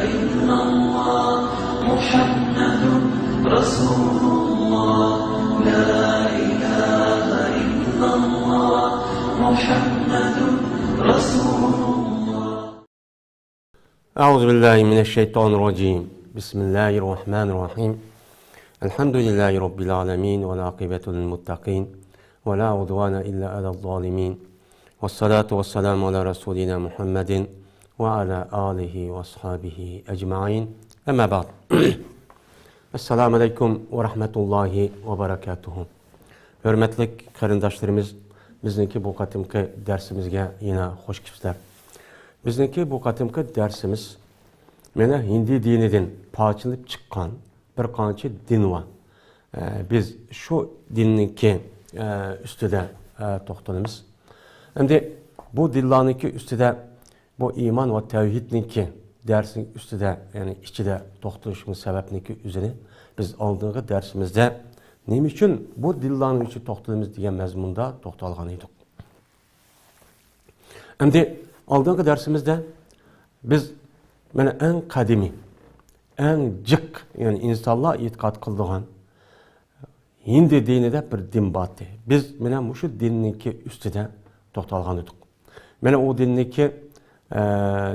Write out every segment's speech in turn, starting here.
إلا الله محمد رسول الله لا إله إلا الله محمد رسول الله. أعوذ بالله من الشيطان الرجيم. بسم الله الرحمن الرحيم. الحمد لله رب العالمين والعاقبة للمتقين ولا عدوان إلا على الظالمين والصلاة والسلام على رسولنا محمد وعلى آله وأصحابه أجمعين. أما بعد. Esselamu Aleyküm ve Rahmetullahi ve Berekatuhu. Hürmetli qarindaşlarımız, bizniki bu qatimki dersimizge yine hoş gelipsizler. Bizniki bu qatimki dersimiz mene Hindi dinidan parçalanıp çıkan bir qancha din var. Biz şu dinninki üstüde toxtalımız. Endi bu dillarniki üstüde bu iman ve tevhidninki dersin üstüde yani içinde toxtalışımız sebepniki üzerine biz aldığımız dersimizde neyim için bu dillarning için toxtalımız diye mezmunda toxtalgan edik. Endi aldığımız dersimizde biz mene en kadimi, en cık yani insanlar itiqat kıldığan Hindi dinide bir din batı. Biz mene şu dinninki üstüde toxtalgan edik. Mene o dinninki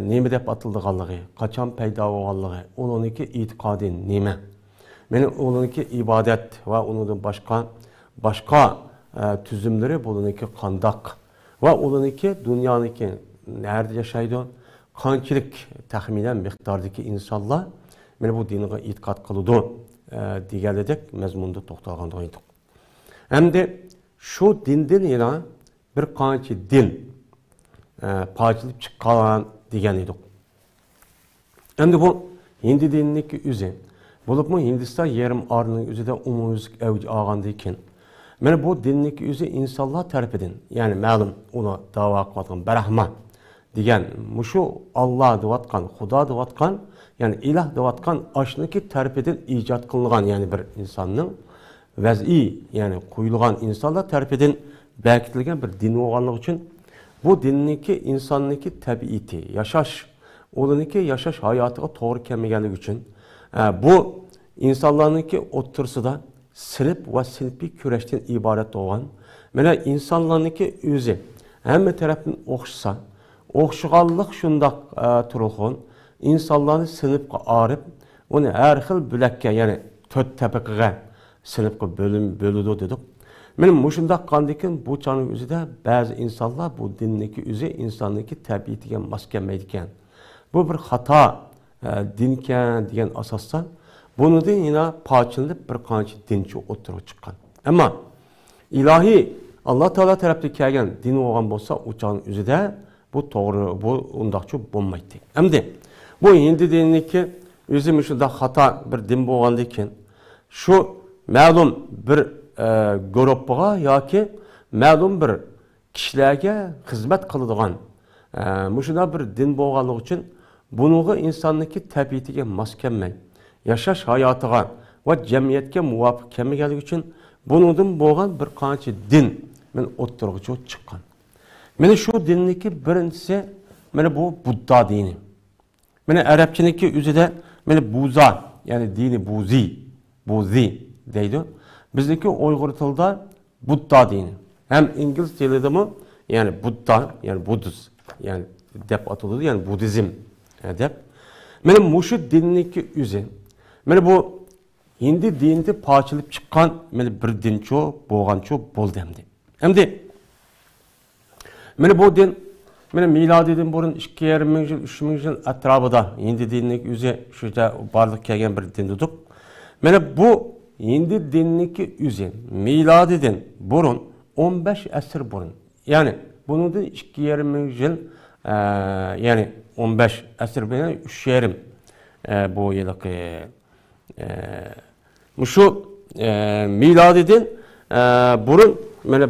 neme dep atıldıqanlığı, qaçan payda bolğanlığı, onunki itiqadi neme. Mene onunki ibadet ve onun başka tüzümleri buluniki qandaq ve onunki dünyaniki nerede yaşaydı? Qançılık təxminən miqdardaki insanlar mene bu dinine itiqad qılıdı degeledek mezmunda toxtalğandıq edik. Hem de şu dinden yana bir qancha din parçalanıp çıkan degen edik. Endi bu Hindi dinindeki üzü, bulup mu Hindistan yerim arının üzü de umumuzluk evci ağandı iken, mene bu dinindeki üzü insanlar tarafından, yani məlum onu dava qıvatqan, Brahma degen, muşu Allah dıvatqan, Xuda dıvatqan, yani ilah dıvatqan aşınıki tarafından icat kılınğan, yani bir insanın vəz'i, yani kuyulğan insanlar tarafından bəkitilgen bir din olğanlığı için bu dinninki insanınki tabiiti, yaşaş, onunki yaşaş hayatıga doğru kelmegenligi için bu insanlarınki otursida sinip ve sinipi küreşten ibaret olan, mene insanlarınki özü hem taraftan oxşasa, oxşuğanlık şundaq turulğun, insanlarını sinipke arıp, onu her xil bülekke, yani töt tepiqiga sinipke bölüdü dedik. Benim muşundaq qandikin bu çanın üzüde bazı insanlar bu dinindeki üzü insanlıki tabiitiga maskenmeydiken. Bu bir hata dinken diyen asasdan bunu da yine parçalanıp bir qancha dinçi oturup çıkan. Ama ilahi Allah Teala tarafta kelgen din olgan bolsa o çanın üzüde bu doğru, bu undaqçı bolmaydı. Endi bu Hindi dinindeki üzü muşundaq hata bir din bolgandiken şu ma'lum bir gruppa yoki ma'lum bir kishilarga xizmat qiladigan mushunda bir din bo'lganligi uchun buningga insonniki tabiatiga mos kelmay yashash hayotiga va jamiyatga muvofiq kelmaganligi uchun buningdan bo'lgan bir qancha din men o'ttirg'icha chiqqan. Meni shu dinniki birinchisi mana bu Budda dini. Meni arabchiniki o'zida meni Buza, ya'ni dini Buzi deydi. Bizdeki Uygur tilda Budda dini. Hem İngiliz tilinde mi? Yani Budda, yani Budist, yani dep atıldı, yani Budizm dep. Benim muşu dinindeki üzü, benim bu Hindi dininde parçalıp çıkan benim bir din çoğu, boğan çoğu bol demdi. Hem de benim bu din, benim miladi din burun 2,5 yıl, 3,000 yıl etrafında Hindi dinindeki üzü şurada barlık kelgen bir din dedik. Benim bu Hindi dinindeki üzü miladiden burun 15 asır burun. Yani bunun da 2,5 yıl yani 15 asır burun 3,5 bu yıllık şu miladiden burun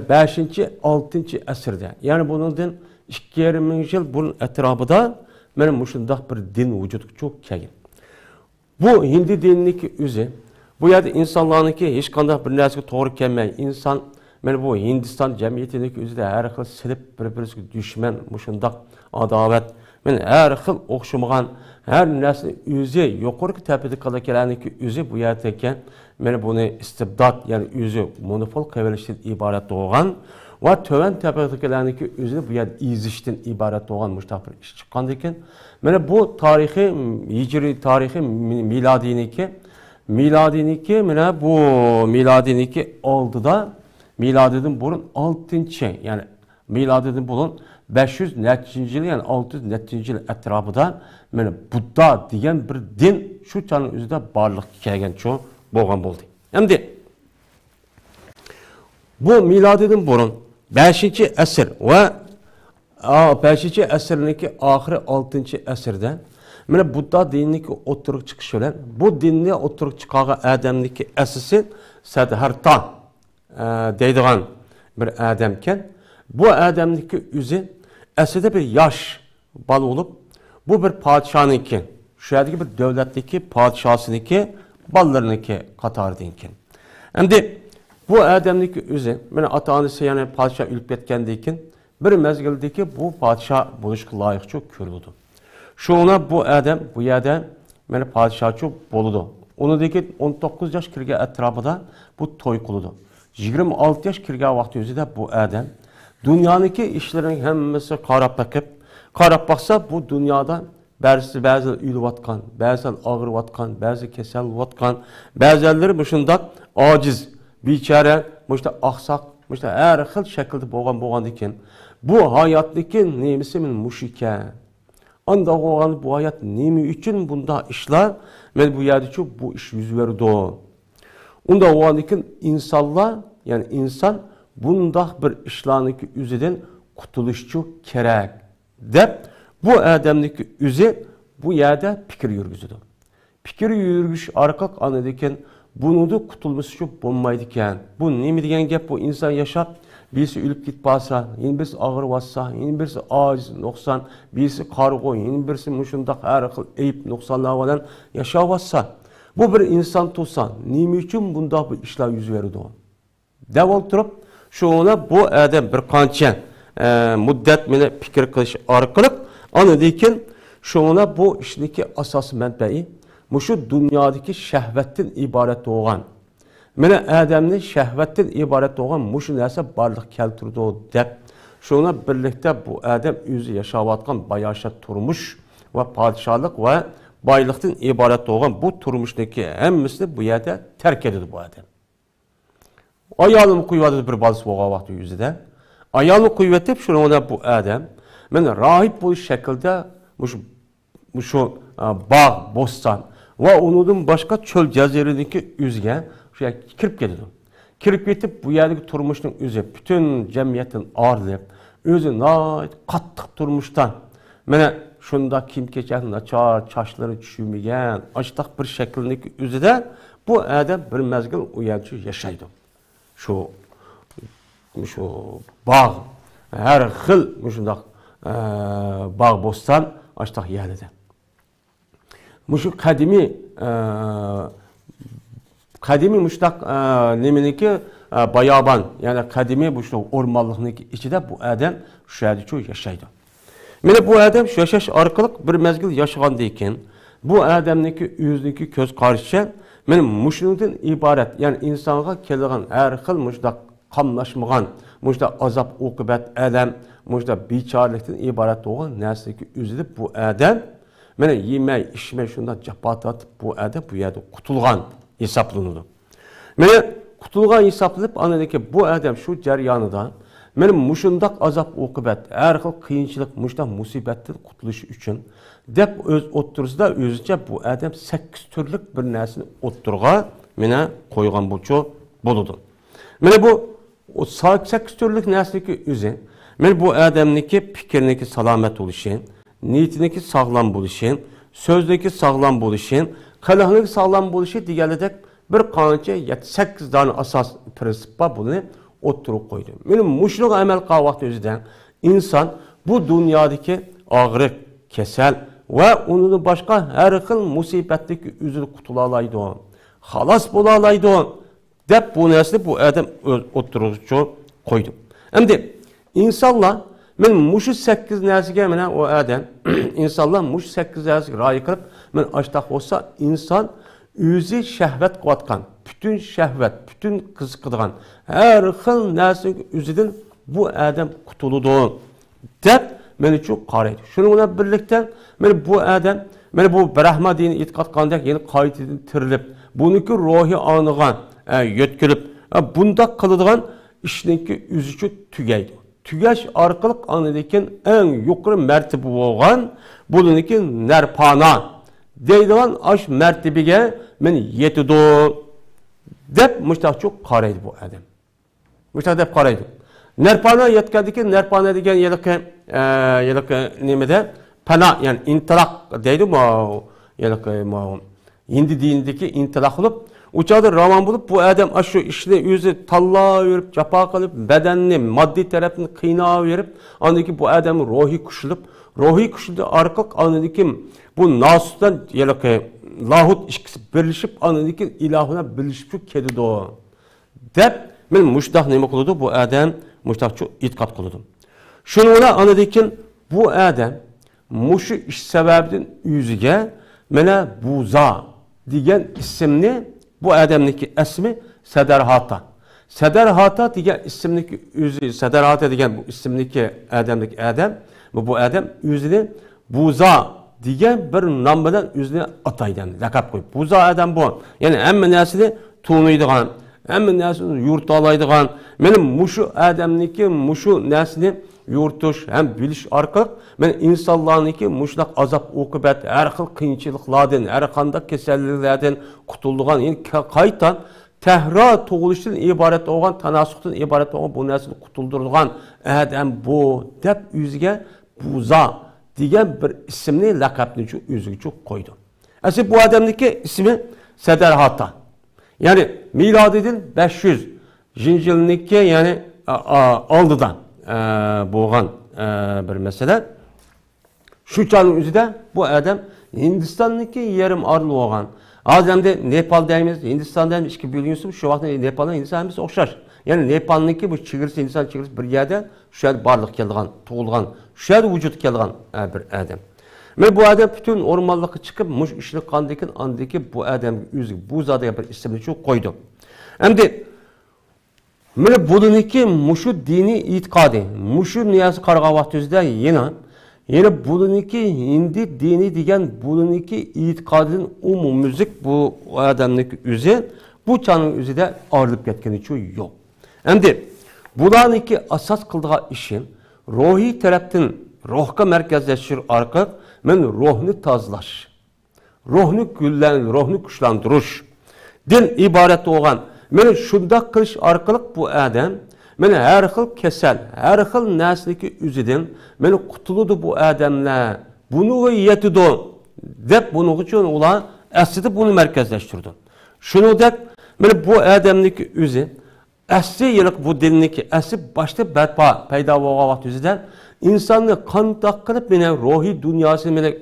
5. 6. asırda. Yani bunun da 2,5 yıl burun etrafında benim şundaq bir din vücuduk çok kelgen. Bu Hindi dinindeki üzü bu yerde insanlarınki hiç qanday bir narsaga to'g'ri kelmay, insan men bu Hindiston jamiyatidagi o'zida har xil silib bir-biriga dushman, mushundaq adovat Men her xil o'xshamagan her narsa o'zi yuqorgi tepada qalakaniki o'zi bu yerda ekan. Meni buni istibdod, ya'ni o'zi monopol qilishdan iborat bo'lgan va to'van tepadagilarniki o'zi bu yerda ezishdan iborat bo'lgan mushtaq bir ish chiqqan ekan. Mana bu tarixiy hijriy tarixiy miladiniki mana bu miladiniki oldida miladidan burun 6-chi, ya'ni miladidan burun 500 nettinchi yil, ya'ni 600 nettinchi yil atrofida mana Budda degan bir din shu channing o'zida borliqqa kelgan cho bo'lgan bo'ldi. Endi bu miladidan burun 5-asr va 5-asrniki oxiri 6-asrda mana Budda diniki o'tirib chiqishi bilan bu dinni o'tirib chiqqan odamniki asosi Siddhartha deydigan bir odamkan. Bu odamniki o'zi aslida bir yosh bola bo'lib, bu bir podshohniki, shu yerdagi bir davlatniki podshosiniki bolalarniki qatorida ekan. Endi bu odamniki o'zi, mana ota-onasi yana podshoh o'lib ketgandan keyin bir mezgildagi bu podshoh bo'lishga loyiqchi ko'rildi. Şuna bu adam bu yerda mana podshohchi bo'ldi. Unidagi 19 yosh kirgan atrofida bu to'y qildi. 26 yosh kirgan vaqt o'zida bu adam dunyodagi ishlarining hammasi qarab baqsa bu dunyoda ba'zi o'layotgan, ba'zi og'riyotgan, ba'zi kasallayotgan, ba'zilari shundoq ojiz, bechora, mushta oqsoq, mushta har xil shaklda bo'lgan ekan. Bu hayotdagi nemisi men mushika. Anda olan bu hayat nemi için bunda işler, men bu yerde çok bu iş yüz verdi. Onda olan için insanlar, yani insan bunda bir işlerindeki üzerden kurtuluşçu gerek. Dep bu adamdaki üzü bu yerde fikir yürgüzüdü. Fikir yürgüş arkalık anıdayken bunu da kurtulması çok bulmaydıken. Bu nemi diyen gep bu insan yaşar. Birisi ölüp gitpasa, yine birisi ağır bassa, yine birisi aciz, noksan, birisi kargo, yine birisi muşundak her akıl eyip noksanlar olan yaşavassa. Bu bir insan tutsa, nemi için bunda bir işler yüz verirdi o. Devam durup, şu ona bu adam bir kançen müddet mene fikir kılış arkalık, anladıyken şu ona bu işdeki asas menbeyi, şu dünyadaki şehvetten ibaret olan. Mene adamni şehvetten ibaret olan muşu narsa barliq keltirdi deb şuna birlikte bu adam o'zi yaşayotgan bayasha turmush va podshohlik va boylikdan iborat bo'lgan bu turmushniki hammasini bu yerda tark etdi bu adam. Ayolini qo'yadi bir bolasi bo'lgan vaqt o'zida. Ayolni qo'yib etib shuna bu adam meni rohib bo'lish shaklda mushu bog' bo'ston va undan boshqa cho'l jaziradagi o'ziga kirip geldi. Kirip yetip bu yerdeki turmuşun özü, bütün cemiyetin ağırlayıp, özü nait kattık turmuştan, mene şunda kim keçen açar, çaşları çüşümegen, açtak bir şeklindeki özü de bu adam bir mezgil uyanıcı yaşaydı. Şu bağ, her xil şundak bağ bostan açtak yerledi. Şu kadimi müştak neminiki bayaban, yani kadimi bu şu ormanlıkniki içinde bu adam şu yerde çok yaşaydı. Mene bu adam şu yaşaş arkalık bir mezgil yaşagandayken bu adamniki yüzdeki göz karşı benim muşundan ibaret, yani insana kelgan her xil müştak qamlaşmagan, müştak azap, uqubet, elem, müştak biçarlıktan ibaret olan nerseki yüzde bu adam mene yemey, içmey şundan capat atıp bu adam bu yerde kutulgan hesaplanırdı. Mene kutulgan hesaplanıp anladaki bu adam şu jaryanıda benim muşundak azap uqubet, her xil kıyınçılık, muşundak musibetten kutuluşu için dep öz oturusida özüce bu adam 8 türlük bir nersini oturga mene koygan bulçu buludu. Mene bu 8 türlük nersindeki özü, mene bu adamniki fikirniki salamet oluşu, niyetiniki sağlam buluşu, sözdeki sağlam buluşu, kalahlık sağlam buluşu diyeledek bir kanca 8 tane asas prensip var bunu oturup koydu. Benim muşluk amel kavakta özüden insan bu dünyadaki ağrı, kesel ve onun başka her xil musibetteki üzül kutulalaydı o. Halas bulalaydı o. Dep bu nesli bu adam oturucu koydu. Hem de insanlar men muşu 8 narsaga mana o adam insonlar muşu 8 narsaga rioya qilib, men ashtaq bo'lsa inson o'zi shahvat qilayotgan, butun shahvat, butun qiziqadigan har xil narsaga o'zidan bu adam qutuladi deb men uchun qaraydi. Shuning bilan birlikda men bu adam mana bu Brahma dini e'tiqod qilgandek yana qaytadan tirilib, buniki ruhi anigan, yetkilib, bunda qiladigan ishniki o'zi uchun tugaydi. Tugash orqali anadikin eng yuqori martaba bo'lgan buniki narpana deydigan ash martabaga men yetadi deb mushtaqchu qaraydi bu adam. Mushtaq deb qaraydi. Narpana yetgandiki narpana degan yiliqi nimada pana yani intilaq deydi bu yiliqi Hindi dinidagi intilaq qilib uçadı roman bulup bu adam şu işini özü talla verip, capa kılıp, bedenini, maddi tarafını kıynağa verip, anladaki bu adamı ruhi kuşulup arkalık anladaki bu nasuttan yalaki lahut işkisi birleşip, anladaki ilahına birleşip kedi o. Dep, ben muştaq neyme kılıdı bu adam, muştaqçı itkat kılıdı. Şunu ona anladaki bu adam, muşu iş sebebinin yüzüge, mene buza diyen isimni bu adamniki ismi Sadarhata. Sadarhata degan ismniki o'zi Sadarhata degan bu ismniki adamniki adam bu adam o'zini Buza degan bir nom bilan o'zini ataydi, laqab qo'yib. Buza adam bu. Ya'ni hamma narsani to'naydigan, hamma narsani yurtalaydigan, mening mushu adamniki mushu narsani yurtish ham bilish orqali men insonlarniki mushlaq azob oqibat har xil qiyinchiliklardan, har qanday kasalliklardan qutulgan, yani qaytan tahro tug'ilishdan iborat bo'lgan, tanasuqdan iborat bo'lgan bu narsani qutuldirgan adam bu deb o'ziga Buza degan bir ismni laqabni o'ziga qo'ydi. Asli bu odamniki ismi Sadarhata. Yani milodidan 500 yilniki yani oldidan bo'lgan bir mesele. Şu çağın üzerinde bu adam Hindistan'daki yarım arlı olan. Azemde Nepal deyimiz, Hindistan deyimiz iki biliyorsunuz. Şu vakti Nepal'ın Hindistan'ımız okşar. Yani Nepal'daki bu çığırısı, Hindistan çığırısı bir yerde şu an barlık geldiğin, tuğulgan, şu an vücut geldiğin bir adam. Ve bu adam bütün ormanlıkı çıkıp muş işlik kandikin andaki bu adam yüzü bu zadaya bir isimli çok koydu. Hem de mene bununki muşu dini itikadi, muşu niyazı qarğavahtüzdə yine bununki Hindi dini degen bununki itikadının umumüzik bu adamniki üzü, bu çanın üzü de ağırlıp getkeni çoğu yok. Hem de bulaniki asas kıldığı işin ruhi taraftan ruhka merkezleşir arka, men ruhunu tazlaş, ruhunu güllenir, ruhunu kuşlandırış, din ibaret olan meni şunda kılış arkalık bu adam, meni her xil kesel, her xil nesniki üzüden, meni kutuludu bu adamla, bunu yetidu, dep bunu için ulan, aslında bunu merkezleştirdi. Şunu dep, meni bu adamniki üzü, asli yılık bu dinliki, asli başta berpa payda boğa vaxt üzüden, insanı kandak kılıp, meni ruhi dünyasını meni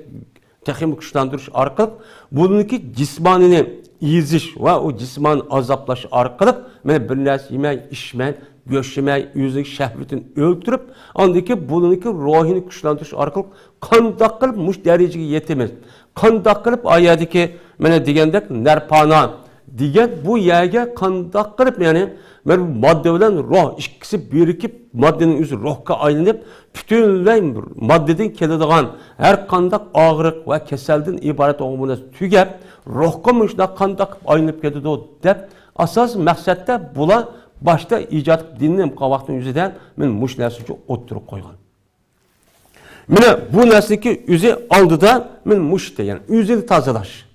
texim kuşlandırış arkalık, bununki cismanini iziş ve o cisman azaplaş arkalık, meni bir nas yemey, içmey, göçmey, yüzük şehvetini öldürüp, andaki bununki ruhini kuşlandırış arkalık, kandak kılıp muş dereceye yetemez. Kandak kılıp ayadaki, meni degendek nerpana, degen bu yerge kandak kılıp yani, men madde bilen ruh ikisi birikip maddenin yüzü ruhka aylanıp bütünlüğün maddeden keladigan her kandak ağırlık ve keselden ibaret olmuna tügep ruhka müşna kandak aylanıp keladi dep asas maksatda bula başta icat dinlem qavaqtın yüzüden men muş narsaga o'ttirib qo'ygan. Mene bu narsaki yüzü aldıda men muş degan yüzünü tazalash.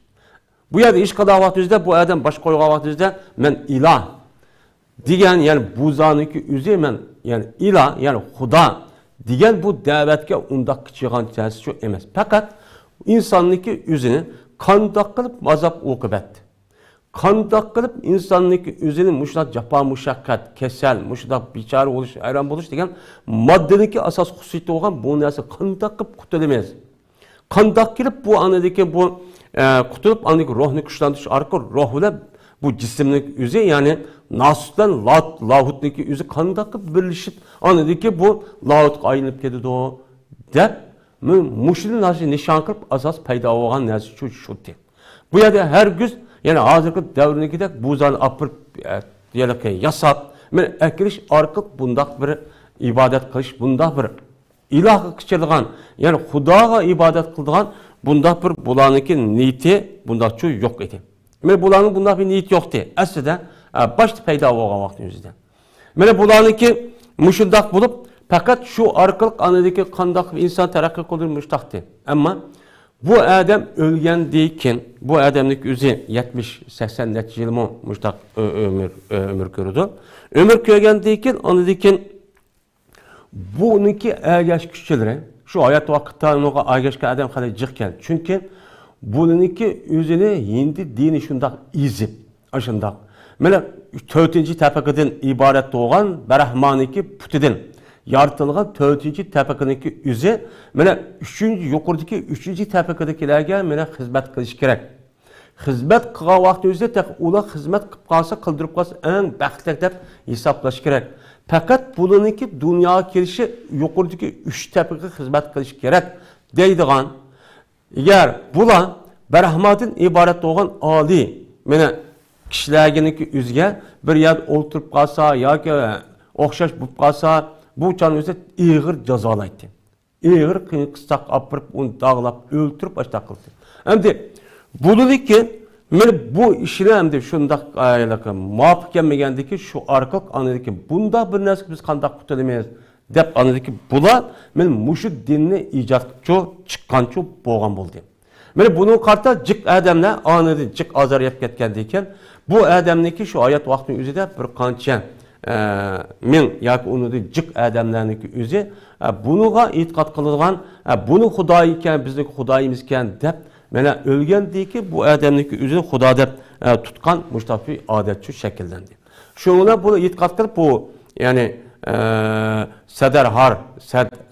Bu yerda ish qilgan vaqtingizda bu adam bosh qo'ygan vaqtingizda men ilah degan yani buzaniki yüzü men yani ilah yani Xudo degan bu da'vatga unda qichig'an ta'sir shu emas. Faqat insonniki yüzünü qandoq qilib mazab oqibat. Qandoq qilib insonniki yüzünü mushlat jafo mushaqqat, kasal, mushlat bichora bo'lish, hayron bo'lish degan moddaniki asos xususiyati bo'lgan bu narsa qandoq qilib qutulamiz. Qandoq qilib bu anadagi bu qutulib anadagi ruhni kuchlantirish orqali ruhlar bu cisimlik yüzü yani Nasut'tan Lahut'niki yüzü kandaki birleşip anladaki bu Lahut'a ayınıp geldi o dep muşunu nasıl nişan kılıp asas payda olan neresi şu değil. Bu yerde her güz yani hazırki devrindeki de buzan apırıp yasap men ekiliş arqık bundak bir ibadet kılış bundak bir ilah kıçırılgan yani Xudoga ibadet kıldıgan bundak bir bulaniki niyeti bundak şu yok edi. Men bulanın bundak bir niyeti yoktu. Aslında başta payda olan vaktin yüzünden. Men bulaniki muşundak bulup fakat şu arqılık anadaki kandak insan terakki kılırmış taktı. Ama bu adam ölgendiyken, bu adamlık yüzü 70-80 net yıl mı müştak ömür gördü. Ömür görgendiyken, anadaki bununki ağaç kişileri, şu hayat vakıtlarına ağaçka adam kadar çıkken. Çünkü bununki yüzünü hindi dini şundak izip, aşındak. Mesela 4. tabakadan ibaret doğan Berahmaniki putidin. Yaratılgan 4. tabakadaki yüzü, mana 3. tabakadakilarga mana xizmat qilish kerak. Xizmat qilgan vaqt o'zida tek ular xizmat qilib qolsa, qildirib qolsa eng baxtli deb hisoblash kerak. Faqat bularniki dunyoga kelishi yuqoridagi 3 tabaqaga xizmat qilish kerak deydigan. Agar bular Berahmatdan iborat bo'lgan oliy mana kishilarniki o'ziga bir yer o'ltirib qolsa yoki o'xshash bo'lib qolsa bu çan özü ağır cezalaydı. Ağır kıstak apırıp onu dağılap öldürüp başta kıldı. Hem de bulundu ki bu işine hem de şundak muafık gelmegende ki şu arkalık anladı ki bunda bir nesli biz kandak kutulamayız dep anladı ki bula muşu dinini icat çıkan çok boğan buldu. Bunun karta cık adamla anladı cık azar yap ketkendiyken bu adamdaki şu ayet vaktinin üzerinde bir kançen men yoki uni jiq odamlarniki o'zi bunuga e'tiqod qiladigan buni xudo ekan bizniki xudoyimiz ekan deb mana o'lgandiki bu odamniki o'zini xudo deb tutgan mushtafiy odat shu shakllandi. Shunga buni e'tiqod qilib bu ya'ni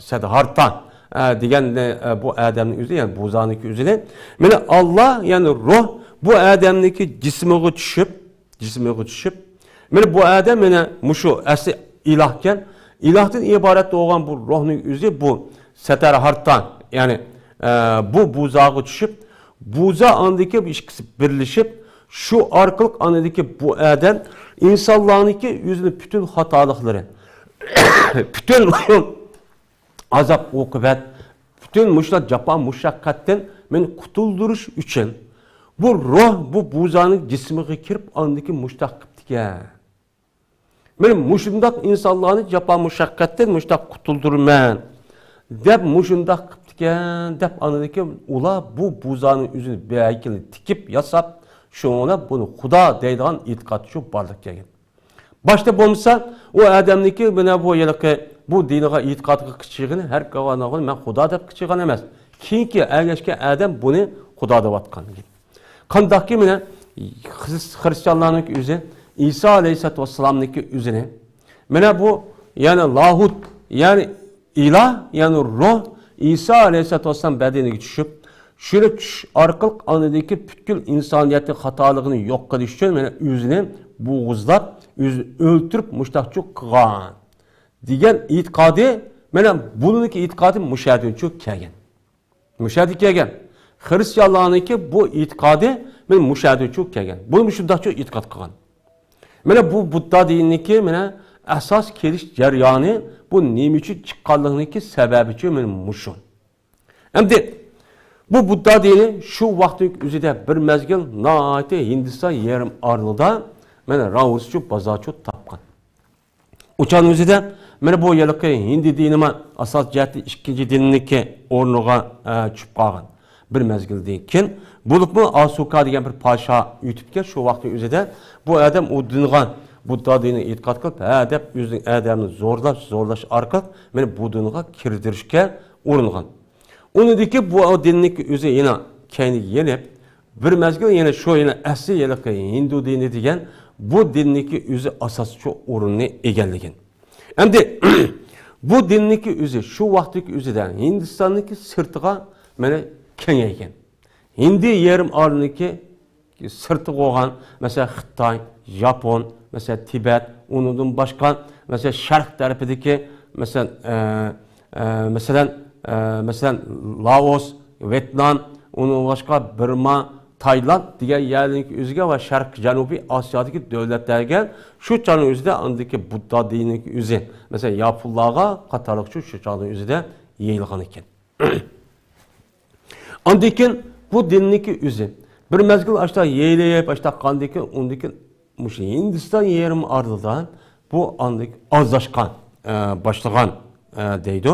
sadarhartan degan bu odamning o'zi ya'ni buzaniki o'zini mana Alloh ya'ni ruh bu odamniki jismiga tushib men bu adam mene muşu asli ilahken ilahdan ibaret doğan bu ruhun yüzü bu seter harttan yani bu buzağı düşüp buza andaki ikisi birleşip şu arkalık andaki bu adam insanlarınki yüzünü bütün hatalıkları bütün azap okubat bütün muşlat japan muşakkatten men kutulduruş için bu ruh bu buzanın cismiga kirip andaki muştak ya. Men muşundak insanlarını japan muşakkatten muştak kutuldurman dep muşundak qiptikan dep anadaki ula bu buzanın yüzünü beykini tikip yasap şoňa bunu Xudo deydigan e'tiqod şu barlık kelgan. Başta bolmasa o adamniki mena bu yelki bu diniga e'tiqodga qichigini her qavanağı men Xudo dep qichigan emas. Kiyinki ergashgan adam buni Xudo dep atkan. Qandaqki mena Hristiyanlarning o'zi İsa Aleyhisselatü Vesselam'daki üzerine mene bu yani lahut yani ilah yani ruh İsa Aleyhisselatü Vesselam bedeni düşüp şöyle arkalık anadaki bütün insaniyeti hatalığını yok kılış için mene üzerine buğuzlap öldürüp müştakçı kıgan diyen itikadı mene bununki itikadı müşahedin çok kelgen. Müşahedi kelgen. Hristiyanlarınki bu itikadı mene müşahedin çok kelgen. Bunu müşahedin çok itikad kıgan. Mene bu Budda diniki mene asas keliş jaryanı bu nemiçi çıqqanlığınki sebebiçi mene muşun. Emdi bu Budda dini şu vaktin üzerinde bir mezgil naati Hindistan yerim arlıda mene Rausçu bazaçu tapkan. Uçan üzerinde mene bu yılıkı Hindi dinime asas cihati ikinci diniki ornuğa çüp qalğan. Bir mezgilden keyin bulup mu Asuka degan bir paşa yutibken şu vaktin üzerinde bu adam o dingan Budda dinini e'tiqod qilib ha deb o'zining adamni zo'rlash orqali meni bu dinga kirdirishga uringan. Unidiki bu dinniki o'zi yana kayni yenib bir mezgil yana shu yana asli yiliqi Hindu dini degan bu dinniki o'zi asoschi o'rinni egallagan. Endi bu dinniki o'zi shu vaqtdagi o'zidan Hindistonniki sirtiga mana kengaygan. Hindi yerim orniki sırtı qo'ygan, mesela Xitoy, Japon, mesela Tibet, undan boshqa, mesela Sharq tarafidagi, mesela Laos, Vietnam, undan boshqa Burma, Tayland degan yerlarning o'ziga va Sharq Janubiy Osiyodagi davlatlarga shu chog'ning o'zida andagi Budda dinining o'zi, mesela Yaponlarga qatorliq shu chog'ning o'zida yeyilgan ekan. Andikin bu dinninki o'zi bir mezgil ashta yeyilib, ashta qandikin, undikin mushi Hindiston yerim ardidan bu andik ozlashgan, başlagan deydi.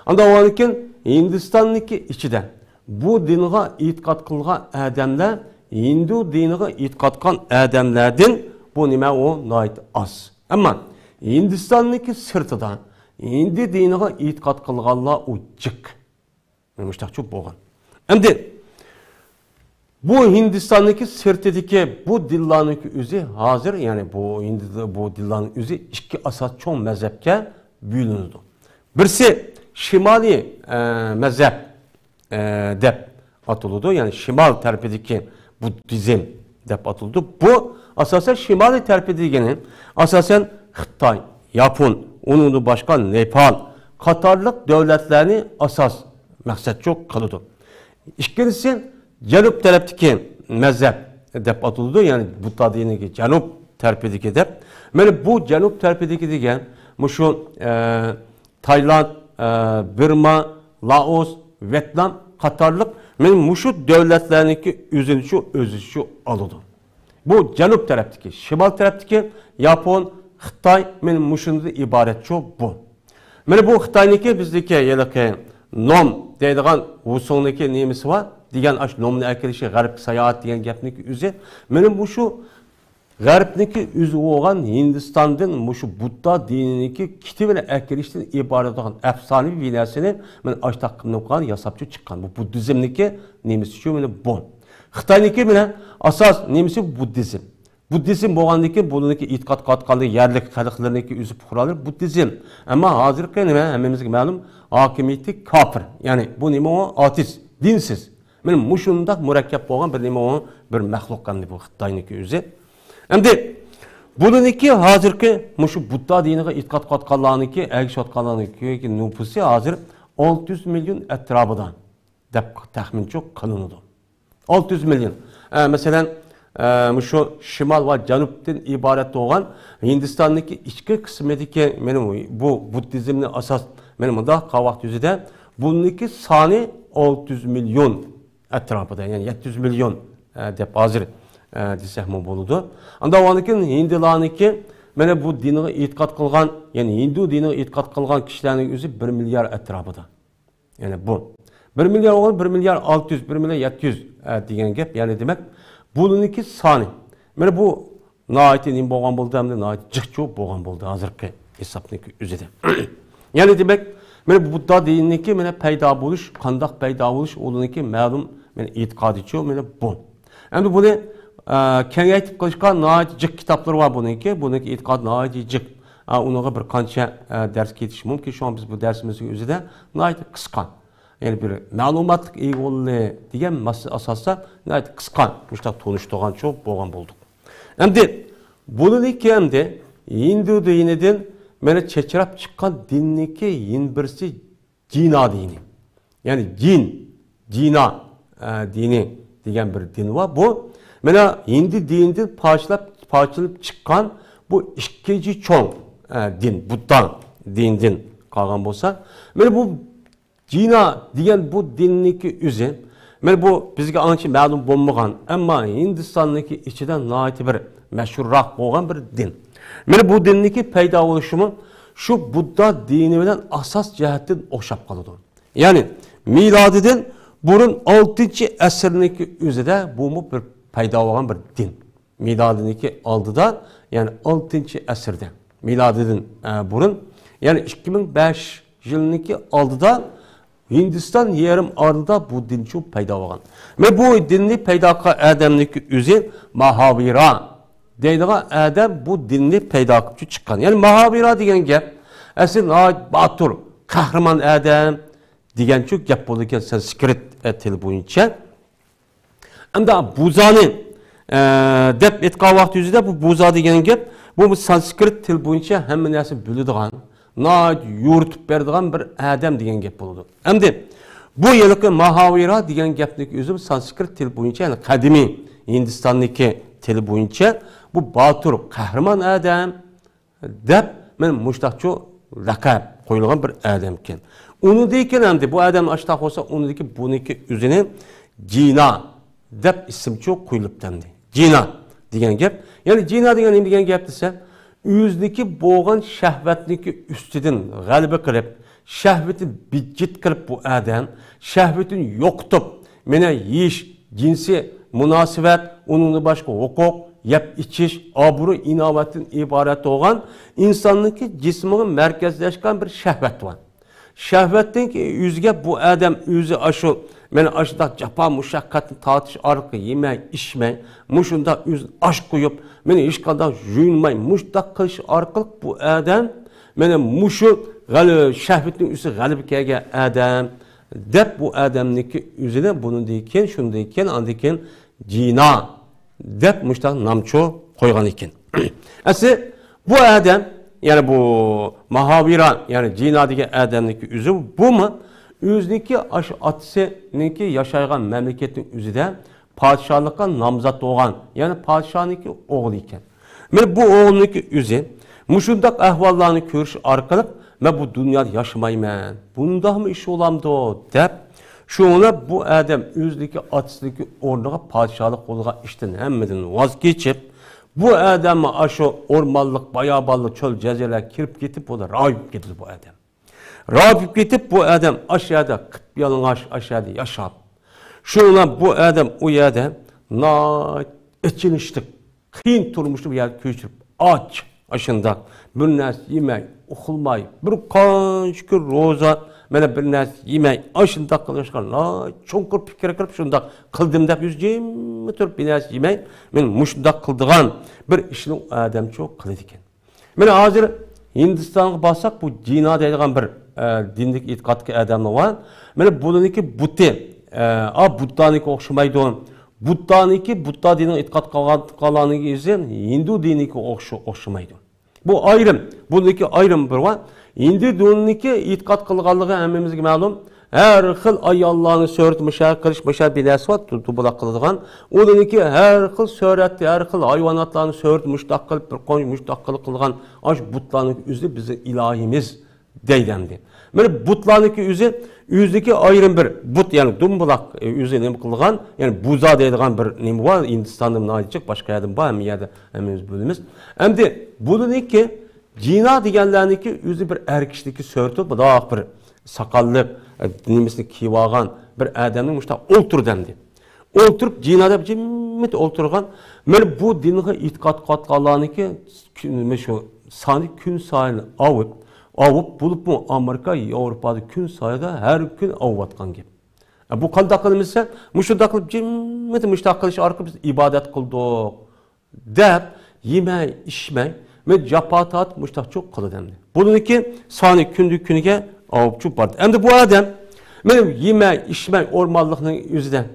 Anda olankin Hindistonniki ichida bu dinga e'tiqod qilgan odamlar, Hindu diniga e'tiqod qilgan odamlardan bu nima o noit az. Ammo Hindistonniki sirtidan Hindi diniga e'tiqod qilganlar u jiq. Mustaqil bo'lgan. Endi bu Hindistondagi sirtidagi bu dillarning o'zi hozir, ya'ni bu dillarning o'zi ikki asos cho'ng mazhabga bo'linadi. Birisi Shimoliy mazhab deb atıldı. Yani şimal tarafidagi Buddizm deb atıldı. Bu asasen Shimoliy tarafidagini asasen Xitoy, Yapon, onun boshqa Nepal qatorliq davlatlarni asas maqsad çok qiladi. İkincisi Janub tarafdagi mazhab deb atıldı. Yani Budda diniga Janub tarafidagi deb. Mana bu Janub tarafidagi degan mushu Tayland, Burma, Laos, Vietnam qatorliq men mushu davlatlarniki o'zi shu oladi. Bu Janub tarafdagi, Shimol tarafdagi Yapon, Xitoy men mushundan iborat shu bu. Mana bu Xitoyniki bizdagi yiliqi nom deydigan Wusongniki nemisi var. Degan ash nomni akilishi g'arb sayohat degan gapniki o'zi. Mana bu shu g'arbniki o'zi bo'lgan Hindistondan mushu Budda diniki kitibini akilishdan iborat bo'lgan afsonaviy binasini men ashtaqimni qilgan yasabchi chiqqan. Bu Buddizmniki nemisi shu mana bu. Xitoyniki bilan asos nemisi Buddizm. Buddizm bo'lgandan buniki e'tiqod qotqanli yerlik xalqlarniki o'zi puhralar Buddizm. Ammo hozirgi nima hammamizga ma'lum hokimiyati kofir. Ya'ni bu nima o ateist, dinsiz. Men mushundaq murakkab bo'lgan bir nima o bir maxluqqandi bu Xitoyniki o'zi. Endi buniki hozirgi mushu Budda diniga e'tiqod qotqanlarniki, agishotqanlarniki nufusi hozir 600 milyon atrofidan deb taxmin qilinadi. 600 milyon. Masalan, mushu Shimol va Janubdan iborat bo'lgan Hindistonniki ichki qismidagi meni bu Buddizmni asos meni bunda qavaq yuzida buniki soni 600 milyon atrofida, ya'ni 700 milyon deb hozir desek mi buludu. Anda olanıkin Hindilarniki mana bu diniga e'tiqod qilgan, ya'ni Hindu diniga e'tiqod qilgan kishilarning o'zi 1 milyar atrofida. Ya'ni bu 1 milyar o'g'il 1 milyar 600, 1 milyar 700 degan gap, ya'ni demak buniki soni. Mana bu noiti nim bo'lgan bo'ldi, hamda noiti jiqchu bo'lgan bo'ldi hozirgi hisobniki o'zida. Ya'ni demak mana bu Budda diniki mana paydo bo'lish, qandoq paydo bo'lish o'liniki ma'lum mana e'tiqodichi mana bu. Endi buni kengaytib qilishgan noit jiq kitaplar var buniki. Buniki e'tiqod noit jiq. Unaga bir qancha ders ketish mumkin. Şu an biz bu dersimizin o'zida noit qisqa. Yani bir ma'lumotlik e'g'oli degan asosda noit qisqa mushtaq tonishtirgan cho'p bo'lgan bo'ldik. Endi buniki endi Hindu dinidan mana chechirab chiqqan dinniki yin birisi Jina dini. Yani Jina dini degan bir din var. Bu mana Hindi dinidan parçalab chiqqan bu ikkinchi cho'ng din, Budda dinidan qolgan bo'lsa, mana bu Jina degan bu dinniki o'zi, mana bu bizga ancha ma'lum bo'lmagan, ammo Hindistonniki ichida nihoyat bir mashhurroq bo'lgan bir din. Mana bu dinniki paydo bo'lishimi shu Budda dini bilan asos jihatdan o'xshab qoladi. Ya'ni milodidan burun 6-asrniki o'zida bu bir paydo bo'lgan bir din. Miladiniki oldida, yani 6-asrda. Miladidan burun, yani 2005 yılniki oldida Hindiston yerim ardida bu din şu paydo bo'lgan. Ve bu dinni paydo qilgan odamniki o'zi Mahavira deydigan odam bu dinni paydo qilib chiqqan. Yani Mahavira degan gap asl Batur, qahramon odam degan şu gap bo'lgan sanskrit tili bo'yicha. Endi Buzani deb aytgan vaqt yuzida bu buza degan gap bu sanskrit til bo'yicha hamma narsa biladigan, yo'ritib beradigan bir odam degan gap bo'ladi. Endi bu yilgi Mahavira degan gapning o'zi sanskrit til bo'yicha, ya'ni qadimiy Hindistonniki til bo'yicha bu botur, qahramon odam deb men mushtaqcho laqab qo'yilgan bir odam ekan. Unideki endi bu odam ashtaq olsa, unideki buniki o'zini Jina deb ismcho qo'yilibdi endi. Jina degan gap. Ya'ni Jina degan nima degan gap desa, o'zniki bo'lgan shahvatniki ustidan g'alaba qilib, shahvati bijjit qilib bu odam shahvatini yo'qotib, mena yeyish, jinsi munosabat, uningdan boshqa huquq, yeb ichish, obro' inovatdan iborat bo'lgan insonniki jismiga markazlashgan bir shahvat bor. Shahvatdan o'ziga bu odam o'zi ashu meni ashundoq jafo mushaqqatni tortish orqali yemay, ichmay, mushunda o'z osh qo'yib, meni hech qanday yuyinmay, mushtaq qilish orqali bu odam meni mushu shahvatning o'zi g'alaba kelgan odam deb bu odamniki o'zini bunday ekan, shunday ekan, andan keyin Jina deb mushtaq namcho qo'ygan ekan. Asli bu odam, ya'ni bu Mahavira, ya'ni Jina degan odamniki o'zi bumi o'zniki otasiniki yashaygan mamlakatning o'zida podshohlikqa nomzod bo'lgan, ya'ni podshohniki o'g'li ekan. Men bu o'g'lniki o'zi mushundaq ahvollarni ko'rish orqali men bu dunyoda yashamayman, bundaqmi ish bo'lamdi deb shuna bu odam o'zniki otasiniki o'rniga podshohlik bo'lgan ishdan hammadan voz kechib, bu odamni ashu o'rmonlik, bayobanlik, cho'l jaziraga kirib ketib, bu royib ketdi bu odam. Royib ketib, bu odam aşağıda qip-yalang'och aşağıda yashab. Shuna bu odam u yerda ichinishlik, qiyin turmushni bu yerga ko'chirib, och, ashunda bir narsa yemay, uxlamay, bir qancha kun roza, mana bir narsa yemay, ashunda qilishgan, cho'nqir fikr qilib shunda qildim deb yuzjimmi turib bir narsa yemay, men mushunda qildigan bir ishni odamcho qiladi ekan. Mana hozir Hindistonga borsak, bu Jina deydigan bir dinlik e'tiqodga odamlar var. Mana buniki buti, Buddhaniki o'xshamaydi. Budda dinining e'tiqod qilganiga esa Hindu diniga o'xshamaydi. Bu ayrim, buniki ayrim bir var. Hindu diniki e'tiqod qilganligi hammamizga ma'lum. Her xil ayollarni surat mushaq qilish, mushaq bilasvat tubula qiladigan. Uniki her xil suratni, her xil hayvonotlarni surat mushtaq qilib, bir qo'y mushtaq qilgan ash butlarning o'zi bizning ilohimiz deyiladi. Mana butlarniki o'ziki ayrim bir but, ya'ni dumbuloq o'zi nima qilgan, ya'ni buza deydigan bir nima bor, Hindistonda noyichiq, boshqa yerda bor, hammamiz bilamiz. Endi buniki Jina deganlarniki o'zi bir erkishniki surati, budoq bir sakallı nimisini kiyib olgan bir odamning mushtaq o'ltirdi. O'ltirib Jina deb jimit o'ltirgan. Men bu dinga e'tiqod qotganlarniki shu soni kun sayin avib bulupmu Amerika, Avrupa'da kun sayıda her gün avvatkan gibi. Bu qanday qilmasa, mushunda qilib jimit mushtaq qilish orqali biz ibodat qildik deb yemay, ichmay, men japotat mushtaqcho qildim. Buniki soni kuniga avibchu bordi. Endi bu odam men yemay, ichmay o'rmonlikning o'zidan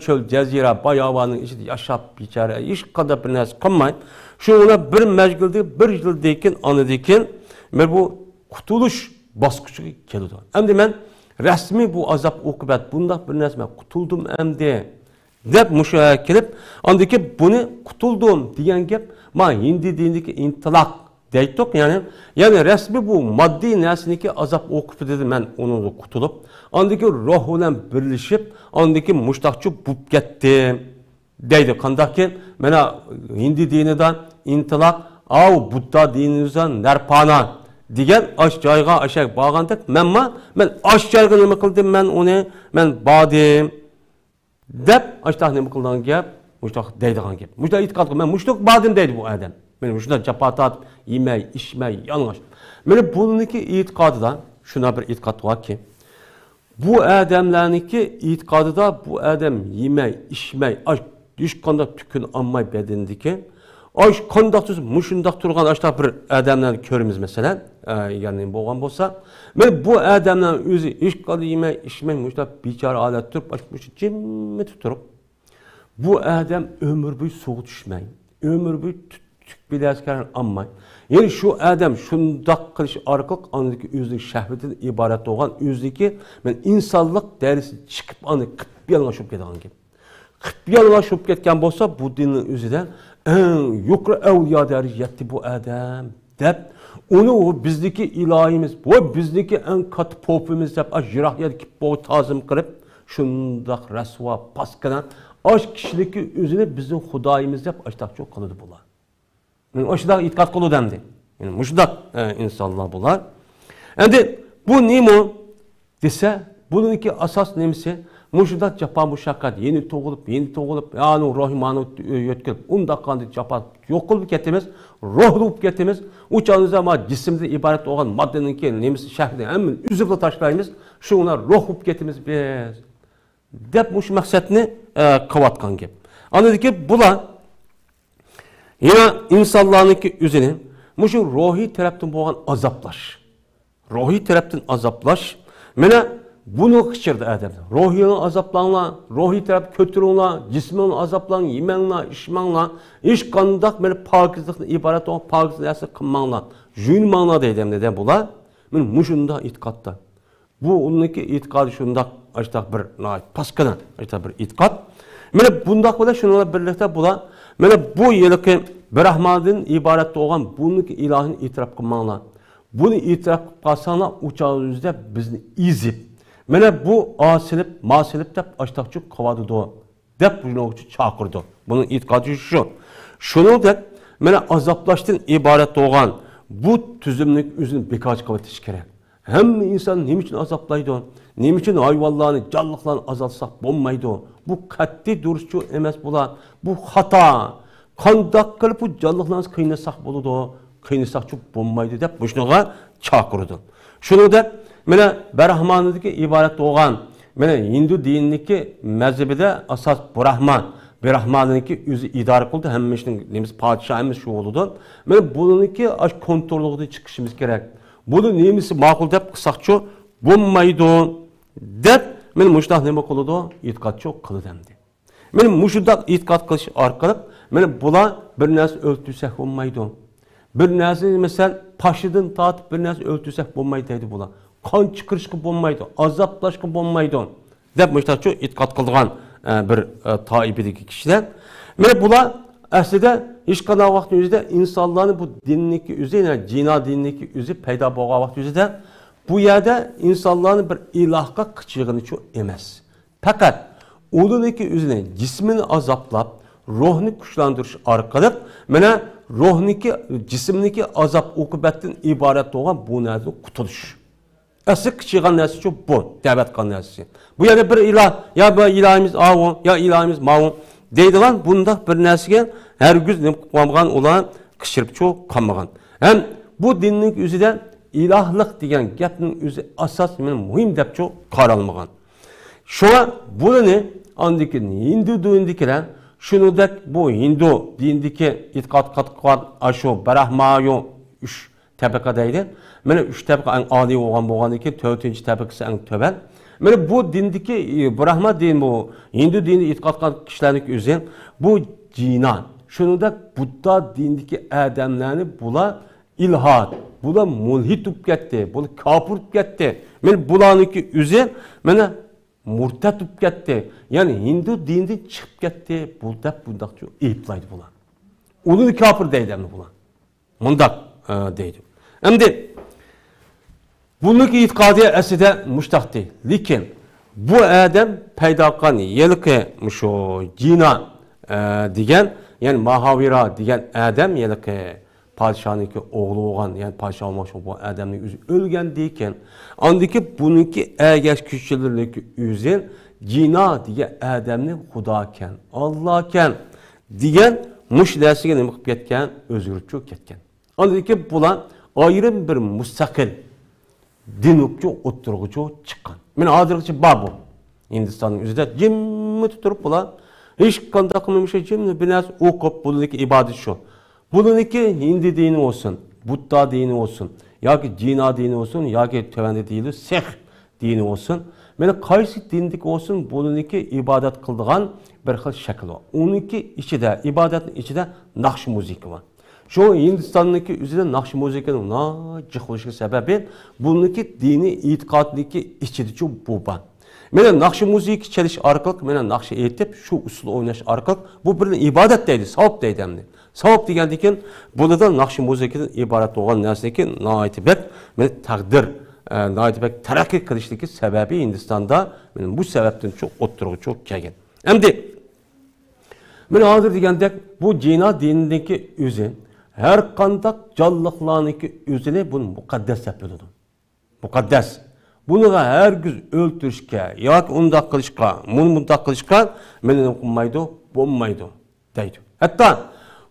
cho'l jazira bayovaning ichida yashab bechara hech qanday bir narsa qilmay, shuna bir mezgilda bir yildan keyin anidan men bu qutuluş bosqichiga keldi. Endi men rasmiy bu azob oqibat bundaq bir narsa qutuldum endi deb musha kelib, andiki buni qutuldim degan gap ma Hindi dinidagi intiloq deydik, ya'ni rasmiy bu moddiy narsaniki azob o'qib dedi, men uni qutulib, andiki ruh bilan birlashib, andiki mushtaqchi bo'lib ketdim deydi. Qandaqki mana Hindi dinidan intiloq, Budda dinidan narpana degan ash joyga ashak borganda men ash joyga nima qildim, men bordim deb ashtaq nima qilgan gap, mushtaq deydigan gap. Mushtaq e'tiqod qilib, men mushtaq bordim deydi bu odam. Men mushtaq japotat, yemay, ichmay, yalang'och. Meni buniki e'tiqodidan shuna bir e'tiqod borki, bu odamlarniki e'tiqodida bu odam yemay, ichmay, hech qanday tukun olmay bedindiki, qandoq mushundaq turgan ashtaq bir odamlarni ko'ramiz masalan, ya'ni bo'lgan bo'lsa, men bu odamlar o'zi hech qanday yemay, ichmay, mushtaq bechora holatda turib, jimmi turib, bu adam ömür boyu soğuk düşmeyin. Ömür boyu tük biləskərin anmay. Yani şu adam şundaq qilish arqılıq anındaki özlük şəhvetinden ibaret olan özlüki men insanlıq dərisi çıxıb anı qıp yalınlaşıp ketken gibi. Qıp yalınlaşıp ketken bolsa bu dinin özüden en yukarı evliya dərisi yetti bu adam dep onu o bizdeki ilahimiz, o bizdeki en katı popimiz dep jirahiyat kip bu tazim qilib şundaq rasva paskana aş kişiliki özünü bizim Xudayimiz dep aştaq çok qılıdı bular. O şudak itikat kolu dendi. Yani muşdak insanlar bunlar. Endi bu nimo dese bunun iki asas nemisi muşdak capa muşakkat yeni toğulup yani rohimanı yötkülüp undakkandı capa yok kılıp ketimiz ruhlup ketimiz uçağınıza ama cisimde ibaret olan maddenin ki nemisi şehrinde hemen üzüple taşlayımız şuna ruhlup ketimiz biz dep muş maksatını kavatkan gibi. Anladı ki bunlar yine insanlarınki üzerine muşu ruhi taraftan boğan azaplar. Ruhi taraftan azaplar. Mene bunu kışırdı adam. Ruhinin azaplarına, ruhi taraf kötülüğüne, cisminin azaplarına, yemenle, içmenle, iş kandak böyle pakizlikle ibaret olan pakizliğe kılmanla, jünmanla dedim neden bunlar? Men muşunda itikatta. Bu onunki itikadı şundak açtak bir paskana açtak bir itikat. Mene bundak böyle şununla birlikte bunlar. Mene bu yılki Brahman'dan ibaret olan bununki ilahını itiraf kılmanlar. Bunu itiraf kılsanlar uçağınızda bizni izip. Mene bu asilip, masilip dep açtakçı kavadı da. Dep bunu çakırdı. Bunun itikadı şu. Şunu dep mene azaplaştın ibaret olan bu tüzümlük üzerine birkaç kavat iş gerek. Hem insan ne için azaplaydı? Ne için hayvanlarını, canlıklarını azaltsak bulmaydı? Bu katli duruşçu emez bula. Bu hata. Kandak kılıp bu canlıklarınız kıynasak buludu. Kıynasak çok bulmaydı deyip şuna çakırdı. Şunu da mene Brahman'daki ibaret olan mene Hindu dinindeki mezhebide asas Brahman. Brahman'daki yüzü idare kıldı. Hem nemiz padişahımız şu oldu. Mene bununki aş kontrolüğü çıkışımız gerek. Bunu neyimisi makul deyip kısakçı bulmaydı deyip benim muşdak neme kılıdı? İtikatçı kılı demdi. Benim muşdak itikat kılış arkalık benim bula bir nesi öltüsek olmaydı. Bir nesi mesela paşıdın tatıp bir nesi öltüsek olmaydı dedi bula. Kan çıkırışkı olmaydı, azaplaşkı olmaydı deyip muştakçı itikat kıldıgan bir taibideki kişiler. Benim bula aslında hiç kadar vakti yüzde insanların bu dinindeki üzerine, cina dinindeki üzü peyda boğa vakti yüzde bu yerde insanların bir ilahka kıçığını çok emez. Fakat onunki üzerine cismini azaplap, ruhunu kuşlandırış arkalık, mene ruhniki, cisimdeki azap okubetten ibaret olan bu nerede kutuluş. Asıl kıçığın neresi çok bu, devlet kan neresi. Bu yerde bir ilah, ya bu ilahimiz ağın, ya ilahimiz mağın deydi lan, bunda bir neresigen her gün ne kullanmagan olan kışırıp çok kalmagan. Hem bu dinin üzerinde ilahlık diyen gapning özü asas mühim dep çok qaralmagan. Şuna bunu andaki Hindu dindikiler şunu da bu Hindu dindiki itiqad qatqan aşu Brahmayo 3 tabaqadaydı. Mene 3 tabaqa en ali olgan ekan 4-chi tabaqasi en töbən. Mene bu dindiki Brahma din bu Hindu dini itiqad qatqan kişilerin özü bu cinan. Şunu da Budda dindiki adamlarını bula ilhad, bula mulhid tup ketdi, bula kafir tup ketdi. Men bulaniki üzü mene murtad tup ketdi. Yani Hindu dininden çıkıp ketdi. Bulda bundakçı eyiplaydı bula. Onu kafir deydi bula. Mundak deydi. Endi bununki itiqadiye aslida muştaq değil. Lekin bu adam payda qilgan yilqi şu cina degan yani Mahavira degan adam yilqi padişahınki oğlu olgan yani padişah olmuş bu adamın özü ölgen deyken andaki bununki ergeç küçülürlük üzün cina degan adamni Xudoken Allahken degan mush narsaga nima qilib ketgan o'zgarib ketgan. Andaki bular ayrım bir mustaqil dinukçu oturgucu çıkan. Men hozirgacha bor bu. Hindistonning o'zida jimmi turib bular hech qanday qilmamış jimmi bir narsa o'qib buniki ibodat shu. Buniki Hindi dini olsun, Budda dini olsun, yoki Cina dini olsun, yoki tövende dini Sikh dini olsun. Mana qaysi dindik olsun buniki ibodat qildigan bir xil shakl bor. Uniki ichida, ibodatning ichida naqsh musiqa bor. Şu Hindistan'daki üzerinde nakş müzikanın nacık oluşu sebebi bununki dini itiqadındaki içidi çok buba. Mene nakş müzik çeliş arkalık, mene nakş eğitip şu usul oynaş arkalık bu bir ibadet deydi, savap deydi hem de. Savap degendeken bunu da nakş müzikanın ibadet olan nesneki naitibek, mene takdir, naitibek terakki kılıştaki sebebi Hindistan'da bu sebepten çok oturuğu çok kegen. Hem de mene hazır degendek bu Cina dinindeki üzün her kandak canlıklarınki özüne bunu mukaddes yapıyordu. Mukaddes. Bunu da her gün öldürüşke, yak unda kılışka, munda kılışka, menen okunmaydı, bulmaydı deydi. Hatta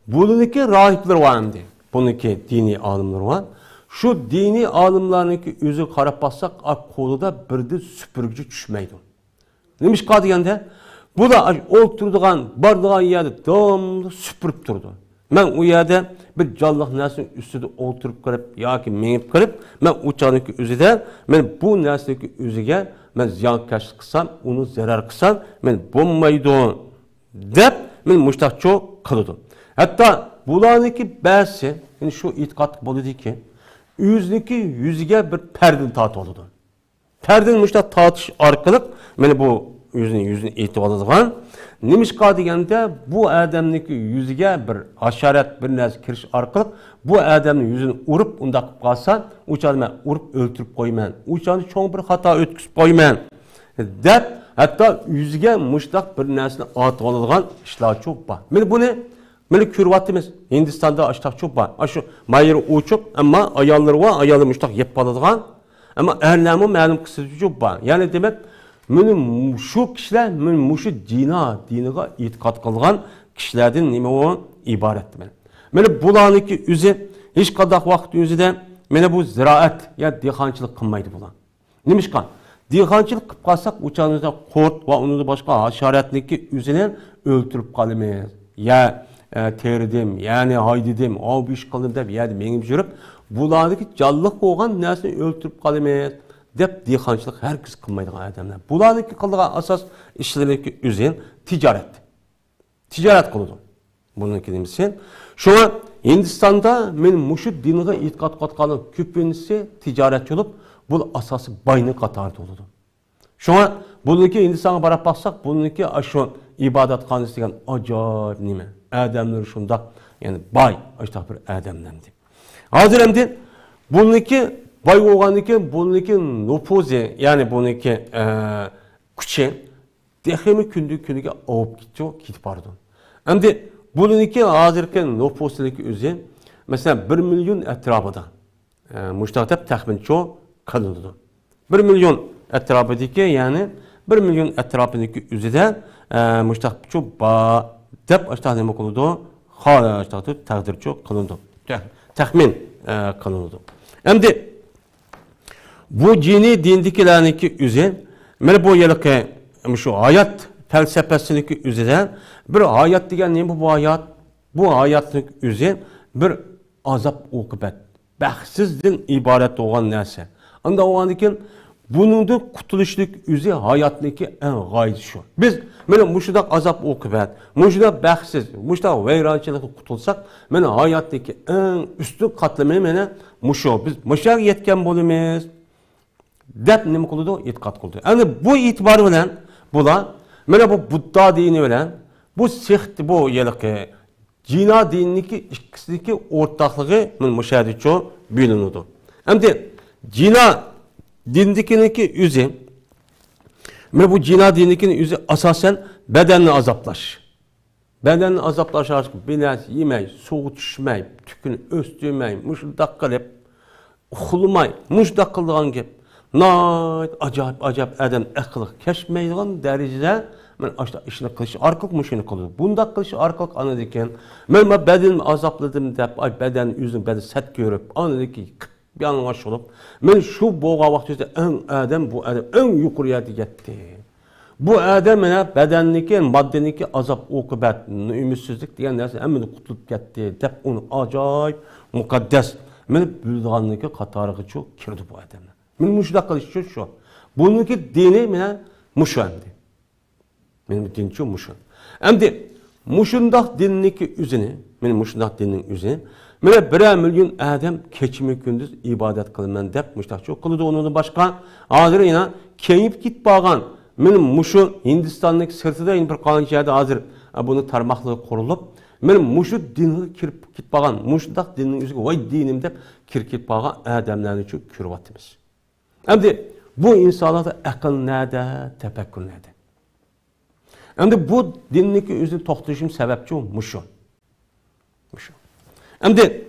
bununki rahipler var hem de. Bununki dini alimler var. Şu dini alimlarınki özü karab bassak, kolu da bir de süpürgücü düşmeydi. Neymiş ka degende? Bu da oturduğun, bardığın yerde devamlı süpürüp durdu. Ben o yerde bir canlıq nəsinin üstüde oturup qırıp, ya ki menip qırıp, ben uçağınki üzüde, ben bu nəsindeki üzüge, ben ziyankaşlık kısam, onu zarar kısam, ben bulmaydı dep, ben müştaq çok kılıdım. Hatta bulanınki bəsi, yani şu itiqat boludu ki, üzünki yüzüge bir perdin taat oludu. Perdin müştaq taatış arkalık, ben bu yüzünü itiqadıdığan, Nimişqa degende bu adamniki yüzüge bir haşaret bir narsa kirish orqali bu adamning yuzini urib unda qilib qolsa, o'chani men urib o'ltirib qo'yman. O'chani cho'ng bir xato o'tkazib qo'yman. Deb hatto yuziga mushtaq bir narsani otib oladigan ishlar ko'p bor. Meni ko'ryapmiz. Hindistonda ashtaq ko'p bor. Shu mayri o'chiq, ammo ayollar va ayollar mushtaq yeb qoladigan, ammo erlarmi ma'lum qismi ko'p bor. Ya'ni demak Benim şu kişiler, benim şu diniga itiqat qilgan kişilerden nima o ibaret men. Meni bulaniki üzü hiç qadaq vaqt üzüde meni bu ziraat ya dehqonchilik qilmaydi bulan. Nimishqa? Dehqonchilik qilib qolsak, uçağımızda qurt va uni boshqa hasharatniki üzüni o'ltirib qolamiz. Ya teridim, yani haydidim, o bir ish qildim deb yani menib yurib, bulaniki jonliq bo'lgan narsani o'ltirib qolamiz. Dep dehqonchilik herkes qilmaydigan adamlar. Bularniki qiladigan asos ishlarniki o'zin tijorat. Tijorat qiladi. Buniki demişsin. Şuna Hindistan'da men mushu diniga e'tiqod qotqani ko'pincha tijorat bo'lib, bu asosi boyni qatorida bo'ladi. Şuna buniki Hindistonga borib baqsak, buniki shu ibodatxonasi degan ajoyib nima. Adamlar shundoq, ya'ni boy, ashta bir adamlar. Hozir endi buniki Bay olganiki buniki nupuzi yani buniki küçe dehemi kündü avup gidip pardon. Endi buniki hazırki nupusdaki özü mesela 1 milyon etrafında müştaq tahmin çok kılındı. 1 milyon etrafındaki yani 1 milyon etrafındaki özüde müştaq çok ba dep aşağı nima kılındı? Hala aşağı takdir çok kılındı. Tahmin kılındı. Endi bu cini dindikilerindeki üzerine, ben bu yılki şu hayat felsefesindeki üzerine bir hayat diyen ne bu hayat? Bu hayatın üzerine bir azap okubet, bahtsizden ibaret olan neyse. Anda o andikin bunun da kurtuluşluk üzeri hayatındaki en gayet şu. Biz böyle muşudak azap okubet, muşudak bahsiz, muşudak veyrançılıkla kurtulsak, ben hayattaki en üstün katlamayı bana muşu. Biz muşak yetken bolumuz. Dep nima qildi? E'tiqod qildi. Endi bu e'tibor bilan bular mana bu Budda dini bilan bu sixt bu yilqi Cina diniki ikkisidagi o'rtoqligi men mushadicho bo'linadi. Endi Cina dindikiniki o'zi mana bu Cina dinikining o'zi asosan badanni azoplash. Badanni azoplash orqali binas yemay, suv tushmay, tukuni o'stirmay, mushundaq qilib uxlamay, mushundaq qilgan gap acayip adam akıllı keşmeydiğin derecede ben aşağı işini kılışı arkalık muşunu kılıyorum. Bunda kılışı arkalık anladıyken ben bedenimi azapladım deyip beden yüzünü beden set görüp anladıyken bir anlaş olup ben şu boğa vaktinde en adam bu adam en yukarıya gitti. Bu adam bedendeki maddeniki azap okubet ümitsizlik diyen neyse hemen kutulup gitti deyip onu acayip mukaddes ben bildiğindeki katarığı çok kirdi bu adamlar. Men muşda qilish şu. Bununki dini mene muşu endi. Benim dinçi muşu. Endi muşundaq dinniki üzini, benim muşundaq dinnin üzini, mene 1 milyon adam keçimi gündüz ibadet kılman dep muştaqçı kılıdı onun başka. Hazır ina keyip git bağan. Benim muşu Hindistan'daki sırtıda in bir qancha yerda hazır bunu tarmaqlığı kurulup, benim muşu dinni kirip git bağan, muşundaq dinnin üzüge vay dinim dep kirip git bağan adamlarni üçün kürvatimiz. Endi bu insanlarda akıl nerede, tefekkür nerede? Endi bu dinniki üzü toxtuşum sebepçi o muşu. Muşu. Endi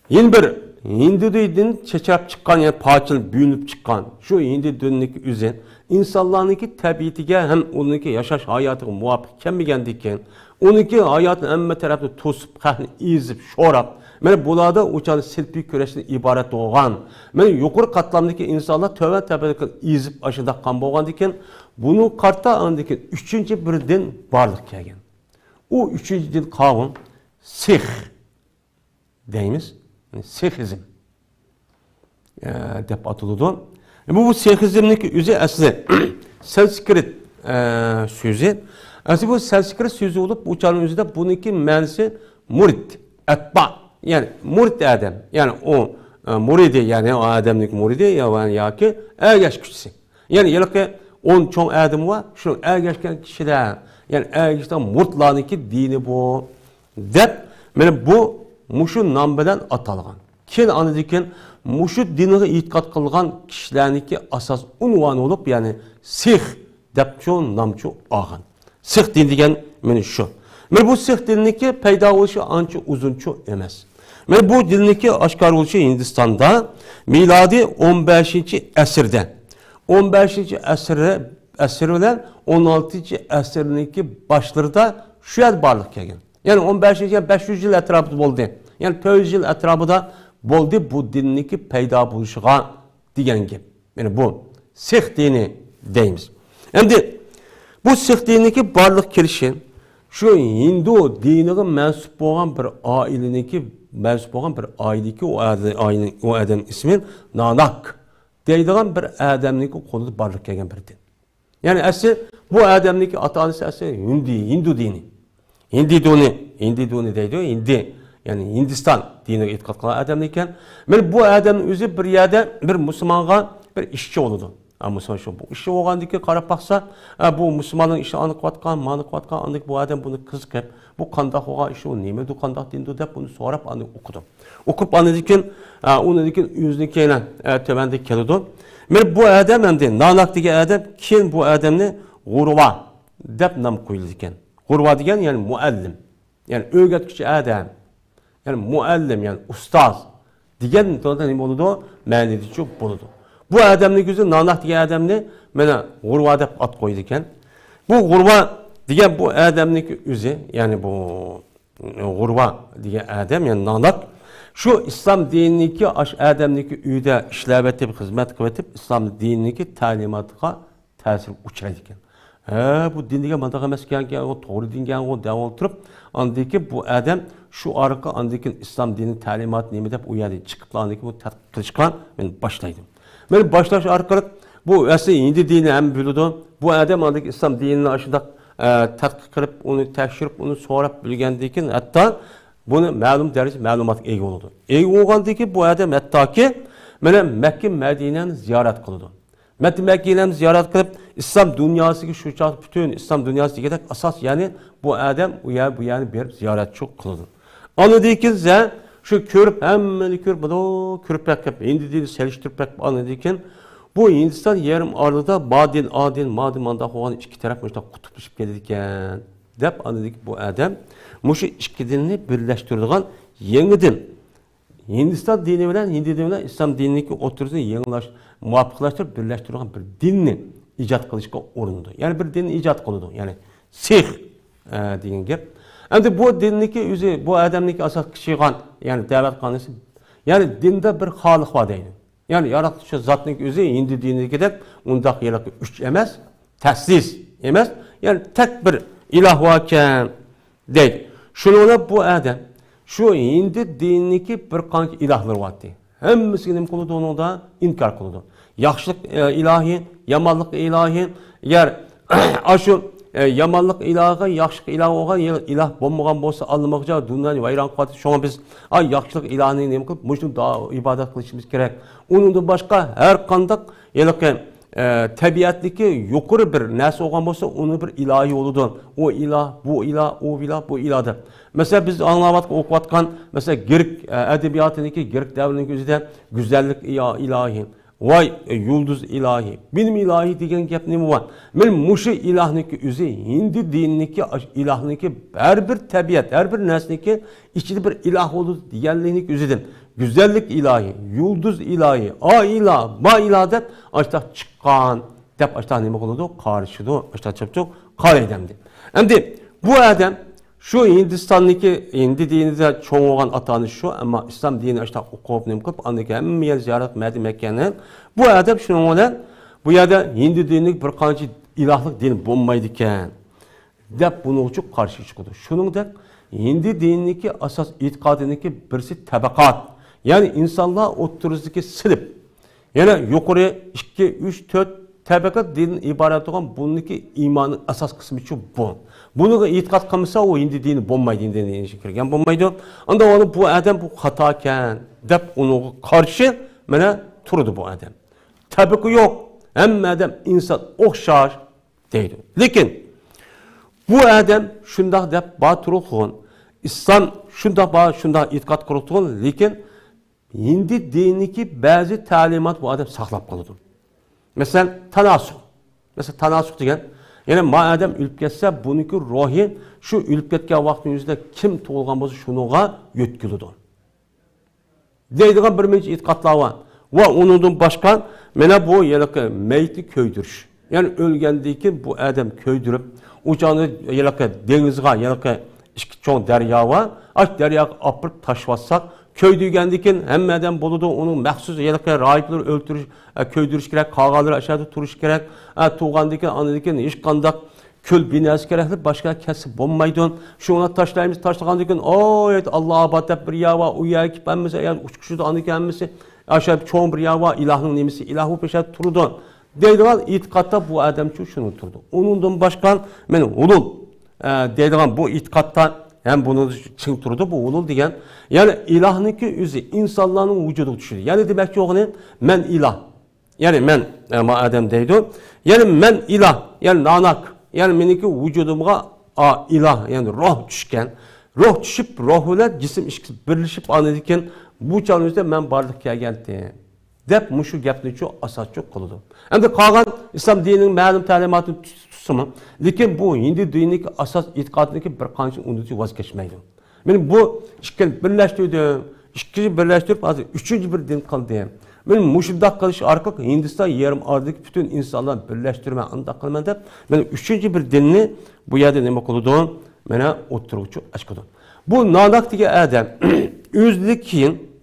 yeni bir Hindu din çeçirip çıkan yani parçalı büyünüp çıkan şu Hindu dinniki üzü insanlarınki tabiatige hem onunki yaşaş hayatı muvafık kemmigendikken onunki hayatın emme tarafı tosup kahni izip şorap mene bulada uçan silpi köreşten ibaret olgan mene yukarı katlamdaki insanlar töven tepedeki izip aşıda kan boğan diken bunu kartta andiken üçüncü bir din varlık kelgen. O üçüncü din kavun Sikh deyimiz. Yani Sikhizm dep atılıdı. Bu Sikhizm'deki üzü aslı Sanskrit sözü. Aslı bu Sanskrit sözü olup uçanın üzü de bununki mənisi murid, etba. Yani murid adam. Yani o muridi yani o adamlık muridi ya ki ergeç kişisi. Yani yılki 10 çoğun adam var. Şunun ergeçken kişiler. Yani ergeçten murtlarınki dini bu. Dep. Yani bu muşu nambedən atalğan. Ken anıdiken muşu diniga itiqad qılğan kişilərniki asas unvanı olub, yani Sikh depço namço ağan. Sikh din degen meni şu. Men bu Sikh diniki payda oluşu ança uzunço emas. Men bu diniki aşkar oluşu Hindistan'da miladi 15. əsrdə. 15. əsr bilen 16. əsrniki başlarında şu yer barlıq kelgen. Yani 15. 500 yıl etrafı oldu. Yani 400 yıl etrafı da oldu bu dinniki peyda buluşuğa diyen gibi. Yani bu Sikh dini deyimiz. Şimdi bu Sikh diniki barlıq kirişin şu Hindu dinine mensup olan bir aileniki mensup olan bir aileki o adam ismin Nanak deydiğen bir adamniki kolu barlıq kelgen bir din. Yani asıl bu adamniki ata-anası asıl Hindu dini. Hindi dini deydi. Hindi yani Hindistan dinine itiqad qılan adam iken, men bu adamın özü bir yerde bir Müslümanga bir işçi oldu. Müslüman şu bu işçi olgandaki qarab baxsa, bu Müslümanın işi anıq vatqan, manıq vatqan, anıq bu adam bunu kızıqıb, bu qandaq oğa işi o neme du qandaq dindi dep bunu sorap anıq okudu. Okup anıq iken, onu iken özününkine tövende keldi. Men bu adam endi Nanak degen adam kim bu adamni Gurva dep nam qo'yildi ekan. Gurva degen yani muallim. Yani öğretkici adam. Yani muallim yani ustaz. Degen to'g'ri nima bo'ladi? Ma'nisi çok bo'ladi. Bu adamning o'zi Nanak degan adamni mana Gurva deb at qo'ydi ekan. Bu Gurva degan bu adamning o'zi, yani bu Gurva degan adam yani Nanak şu İslam diniki adamniki uyda ishlab etib, xizmat qilib etib, İslam diniki ta'limotiga ta'sir uchraydi ekan. Bu din degan mandaq emas ekan, o to'g'ri dingan o davom turib, andiki bu adam şu arqa andiki İslam dini ta'limot nima deb u yerda chiqib andiki bu tadqiq qilishga men boshlaydim. Men boshlash orqali bu asli Hindi dini ham biladi. Bu adam andiki İslam dinini ashunda tadqiq qilib, uni tekshirib, uni so'rab bilgandan keyin hatto buni ma'lum darajada ma'lumotga ega bo'ladi. Ega bo'lgandan keyin bu adam hattoki mana Makka Madinani ziyorat qiladi. Mekka'ni ziyorat qilib, İslam dünyasıga şu çağ bütün İslam dünyası degandek asas yani bu adam bu yani bir ziyoratchi qiladi. Anıdikinse şu körüp hemmeni körüp bu körüp bakıp Hindi dini seliştirip bakıp anıdikin bu Hindistan yarım arada adin manda olan iki taraf müşta kutuplaşıp gelirken dep anıdik bu adam muşu iki dinini birleştirdiğin yeni din. Hindistan dini bilen Hindi dini bilen İslam dinindeki oturduğu yenilaş muvaffaklaştırıp birleştirdiğin bir dinni icat kılışka orundu. Yani bir din icat kılıdı. Yani Sikh degan gap. Endi bu dinniki o'zi bu adamniki asas kişigan yani davet qanisi. Yani dinde bir xaliq var deydi. Yani yaratuvchi zotning o'zi Hindi dinidagidek undaq yalaqi uch emas, taslis emas. Yani tek bir iloh var ekan deydi. Shuni bu adam şu Hindi dinidagi bir qancha ilohlar var deydi. Hammasiga nima qiladi, uni da inkor qiladi. Yaxşılık ilahi, yamanlık ilahi. Eğer aşı yamanlık ilahı, yaxşılık ilahı olgan ilah bo'lmagan bo'lsa, alınmaqca dünyani vayron qiladi. Şoňa biz yaxşılık ilahini nima qilib, mushuni ibodat qilishimiz kerak. Uningdan boshqa har qanday tabiatdagi yuqori bir narsa olgan bo'lsa, uni bir ilahi yo'lidir. O ilah, bu ilah, o ilah, bu ilahdir. Mesela biz anlayotgan, o'qiyotgan, mesela Grek adabiyotidagi, Grek davrining o'zida go'zallik ilahi, vay yulduz ilahi, benim ilahi degan gap nima bor? Men mushu ilahniki o'zi Hindi dinidagi ilahniki har bir tabiat, har bir narsaniki ichida bir ilah bo'ldi deganlikning o'zidan güzellik ilahi, yulduz ilahi, a ilah, ba ilah deb açta chiqqan deb açta nima qiladi? Qarshidi, açta chapchoq qaraydi. Endi bu adam şu Hindistondagi Hindi dinida cho'ng bo'lgan atanish shu, ammo islom dinini açta o'qib nima qilib, andagi hamma yer ziyorat qildi Makkani. Bu adam shuning bilan bu yerda Hindi dinining bir qancha ilohlik din bo'lmaydi ekan deb buni uchun qarshi chiqdi. Shuningdek Hindi dinidagi asos e'tiqodiniki birisi tabaqat. Yani insanlar o'ttirishdagi silib. Yana yuqori 2, 3, 4 tabaqat dindan iborat bo'lgan buniki iymonning asos qismi shu bu. Buni e'tiqod qilmasa o Hindi dini bo'lmaydi, Hindi dini kirgan bo'lmaydi. Unda onu bu adam bu xato ekan deb uni qarshi mana turdi bu adam. Tabiqi yo'q. Hamma adam inson o'xshash deydi. Lekin bu adam shundoq deb batruxun İslam şunda e'tiqod qilgan, lekin Hindi dinidagi ba'zi ta'limot bu adam saqlab qoladi. Masalan, tanasuq. Masalan, tanasuq degan, ya'ni ma adam o'lib ketsa, buniki ruhi shu o'lib ketgan vaqtingizda kim tug'ilgan bo'lsa, shunga yetkiladi. Deydigan bir mencha e'tiqodlar bor. Va undan boshqa mana bu yalaqi mayitni ko'ydirish. Ya'ni o'lgandan keyin bu adam ko'ydirib, o'chani yalaqi dengizga, yalaqi ikki cho'ng daryo var. Aç daryoga opirib tashlashsak, köydüygandan keyin hammadan bo'ladi, uni maxsus yalaqi rahiblar o'ltirish, ko'ydirish kerak, qog'ozlar ashada turish kerak. Tug'gandan keyin andan keyin hech qanday ko'l binasi kerak deb boshqa kasb bo'lmaydi. Shuni tashlaymiz, tashlagandan keyin oy Alloh abad deb bir yava u yoki hammasi yani uçkuşuda andan keyin hammasi ashab cho'ng bir yava ilohning nemisi, ilohu peshab turdi. Deydigan e'tiqodda bu adam shuni turdi. Undan boshqa men ulul deydigan bu e'tiqoddan hem bunu çın turdu bu ulul degan. Yani ilahniki özü insanların vücudu düşürdü. Yani demek ki oğlum men ilah. Yani men adam deydi. Yani men ilah. Yani nanak. Yani meniki vücudumga ilah. Yani ruh düşken. Ruh düşüp ruhuyla cisim işkisi birleşip anladıkken bu çalınızda men barlık geldi. Dep muşu gapni şu asas çok kılıdı. Hem de kalan İslam dininin ma'lum talimatını tutsun. Lekin bu Hindi dinidagi asas e'tiqodidagi bir qancha unutib voz kechmaydi. Men bu ikkini birlashtirdim. Ikkinchi birlashtirib hozir uchinchi bir din qildim. Men mushundaq qilish orqali Hindiston yarim ordagi butun insonlarni birlashtirman, undaq qilman deb men uchinchi bir dinni bu yerda nima qildim? Mana o'tiruvchi ochqidim. Bu Nanak degan adam o'zlik keyin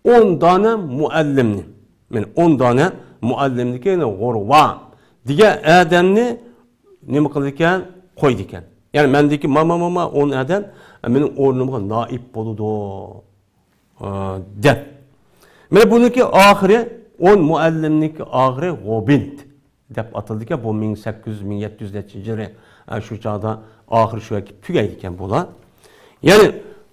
10 tane muallimni. Men 10 tane muallimniki g'urva degan adamni nima qildi ekan? Qo'ydi ekan. Ya'ni mendeki mama 10 adam mening o'rnimga naib bo'ladi deb. Mana buniki oxiri 10 muallimniki oxiri Gobind deb atildi ekan. Bu 1800-1700-yili shu chaqda oxiri shu tugaydi ekan bular. Ya'ni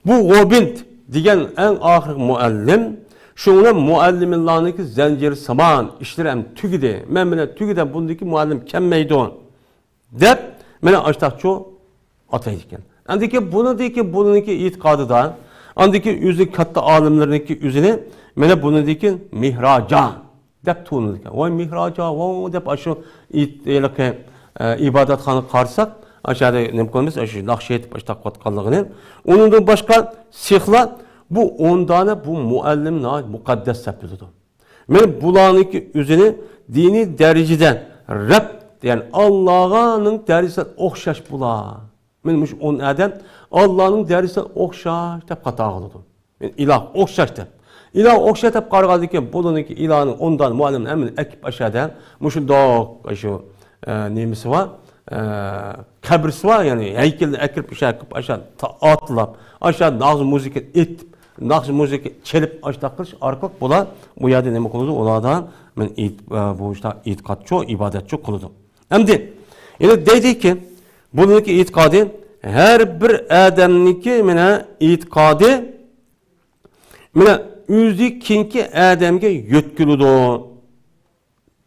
bu Gobind degan eng oxirgi muallim şunla muallimlarniki zincir saman işlerim tügidi. Men bile tügiden bundaki muallim kemmeydi on. Dep mene açtakçı ataydikken. Andaki bununki itikadı da andaki üzü katta alimlerinki üzüne mene bununki mihraca dep tuğunurken. Vay mihraca vay dep aşı ibadatxanı qarsak aşağıda ne koymuş aşı nakşi etip açtak katkalığını. Onun da başka sihla bu 10 tane bu muallim mukaddes yapıyordu. Men bulanıki üzerine dini dereceden Rab yani Allah'ın derecesinden okşaş bula. Men muş 10 adam Allah'ın derecesinden okşaş dep kata kıldı. Men ilah okşaş dep. İlah okşaş dep qarğadı ekan bulanıki ilahın 10 tane muallim hemen ekip aşağıda muşu dağ şu nemisi var. Kabrisi var yani heykelini ekip aşağı atlap aşağı nazım müzik etip naqsh musiqa chelib ashtaq qilish orqali bular bu yerda nima qiladi? Ulardan men bu işte e'tiqodchi, ibodatchi qiladi. Endi yana deydiki, buniki e'tiqodi har bir odamniki mana e'tiqodi mana o'zi keyingi odamga yetkiladi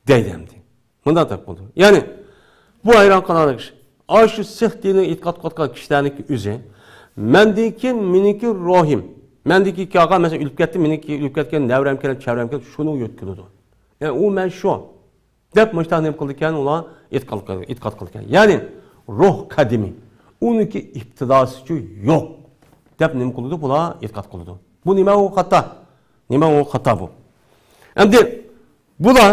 deydi. Bundan da bo'ldi. Ya'ni bu hayron qoladigan ish. Shu sih diniga e'tiqod qilgan kishilarniki o'zi mendiki meniki ruhim. Mendiki kağa mesela ölüp ketdi, meniki ölüp ketgan davram kelib, chavram kelib, shuni yetkiladi. Yani u men shu deb mushta nima qildi ekan, ular e'tiqod qilgan. Ya'ni ruh qadimi. Uniki ibtidosi yo'q deb nima qildi? Bular e'tiqod qildi. Bu nima u xato? Nima u xato bu? Endi bular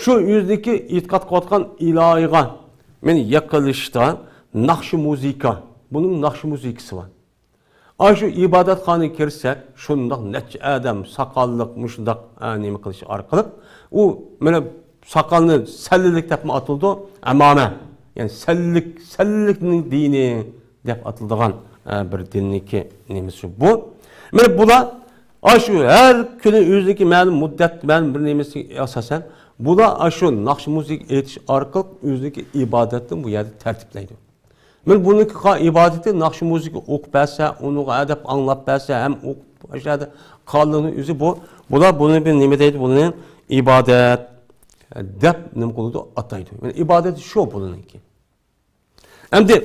shu o'zidagi e'tiqod qilgan ilohiga meni yaqilishda naqsh musiqa, buning naqsh musiqasi bor. Şu ibadatxonaga kirsak, shundoq necha odam soqolliq mushundoq nima qilish orqali u mana soqolni sallilik deb atildi, amama. Yani sallikning dini deb atiladigan bir dinniki nimasi bu. Mana bular shu har kuni o'zidagi ma'lum muddat bilan bir nimasi asosan bular shu naqsh musiqa aytish orqali o'zidagi ibodatni bu yerda tartiblaydi. Men buniki ibadeti naqsh musiqa o'qib bersa, uni adab anglab bersa, ham o'qib başladı. Qolini o'zi bu. Bular buni bir nima deydi? Buni ibodat deb nima qiladi? Ataydi. Yani ibodat shu buniki. Endi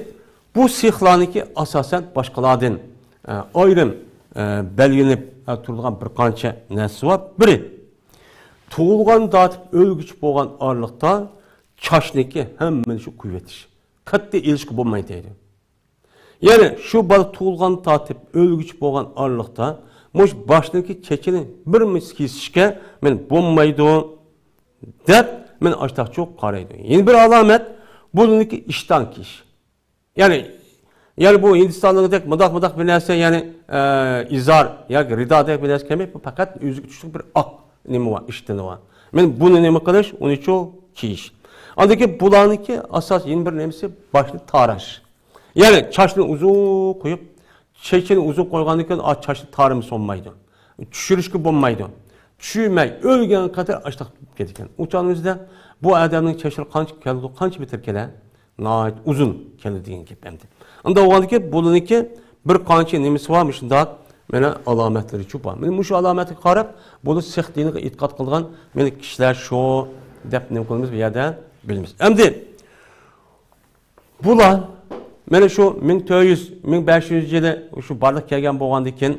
bu sihlarniki asosan boshqalardan ayrim belgilanib turgan bir qancha narsa bor. Biri tug'ilgan tatib o'lgich bo'lgan orliqda chashniki hammani shu kuyvetish. Katta ilişki bo'lmaydi deydi. Yani şu bola tug'ilgan tatib o'lgich bo'lgan orliqda mush boshniki chechini bir mis kesishga men bo'lmaydi deb men ashtaqchi qaraydi. Yeni bir alamet buniki ishdan kish. Yani bu Hindistanlık mıdak bir narsa yani izar ya rida deb bir narsa kelmey, bu fakat o'ziga tushlik bir aq nima var, ishtini var. Men buni nima qilish, uni cho kiyish. Andaki bularniki asas yeni bir nemsi başını taraş. Yani çaşını uzun koyup, çekini uzun koyganlıkken çaşını tarımı sonmaydı. Düşürüşkü bulmaydı. Düşürmek, ölgen kadar açlık gidikken. Uçağımızda bu adamın çeşini kanç bitirkele, nait uzun keldiğin gibi hem de. Anda o halde ki bularniki bir kançı nemsi varmış da mene alametleri çupa. Benim şu alameti karab, bunu sihtiğine itikat kılgan, mene kişiler şu dep ne koyduğumuz bir yerde bilmiz. Endi bular mana shu 1400-1500 yili shu barliq kelgan bo'lgandan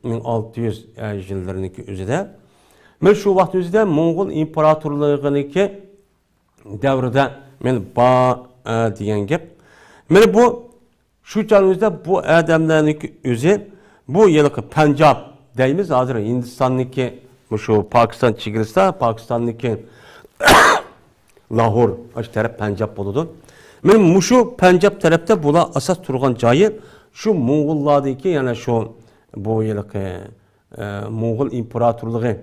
1600 yillarniki o'zida mana shu vaqt o'zida Mo'ng'ul imperatorligining davrida men ba degan gap. Mana bu shu o'zida bu odamlarniki o'zi bu yilqi Panjab deymiz, hozir Hindistonniki shu Pokiston chegarasida, Pokistonniki Lahor, aş taraf Panjab buludu. Benim şu Panjab tarafta bula asas turgan cayı şu Moğollardaki yani şu bu yılki Moğol imparatorluğu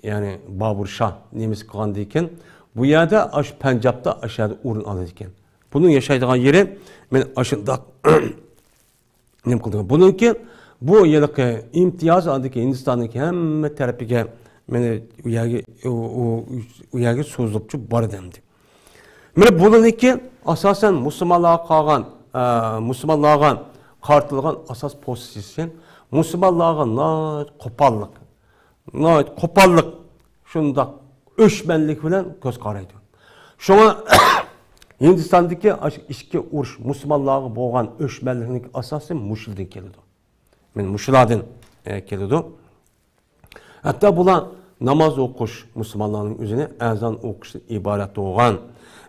yani Babur Şah nemiz kılandıyken bu yerde aş Panjab'da aşağıda urun alırken. Bunun yaşaydığın yeri ben aşında ne kıldım? Bununki bu yılki imtiyaz adındaki Hindistan'daki hem tarafıge meni u yerga so'zlibchi bor edimdi. Mana buniki asosan musulmonlarga qartilgan asos pozitsiyasi, musulmonlarga qo'pollik shundoq o'shmanlik bilan ko'z qaraydi. Shunga Hindistondagi ikki urush musulmonlarga bo'lgan o'shmanlikning asosi mushuldan keladi. Men mushulardan keladi. Hatta bular namaz okuş Müslümanların üzerine ezan okuşdan ibaret olan.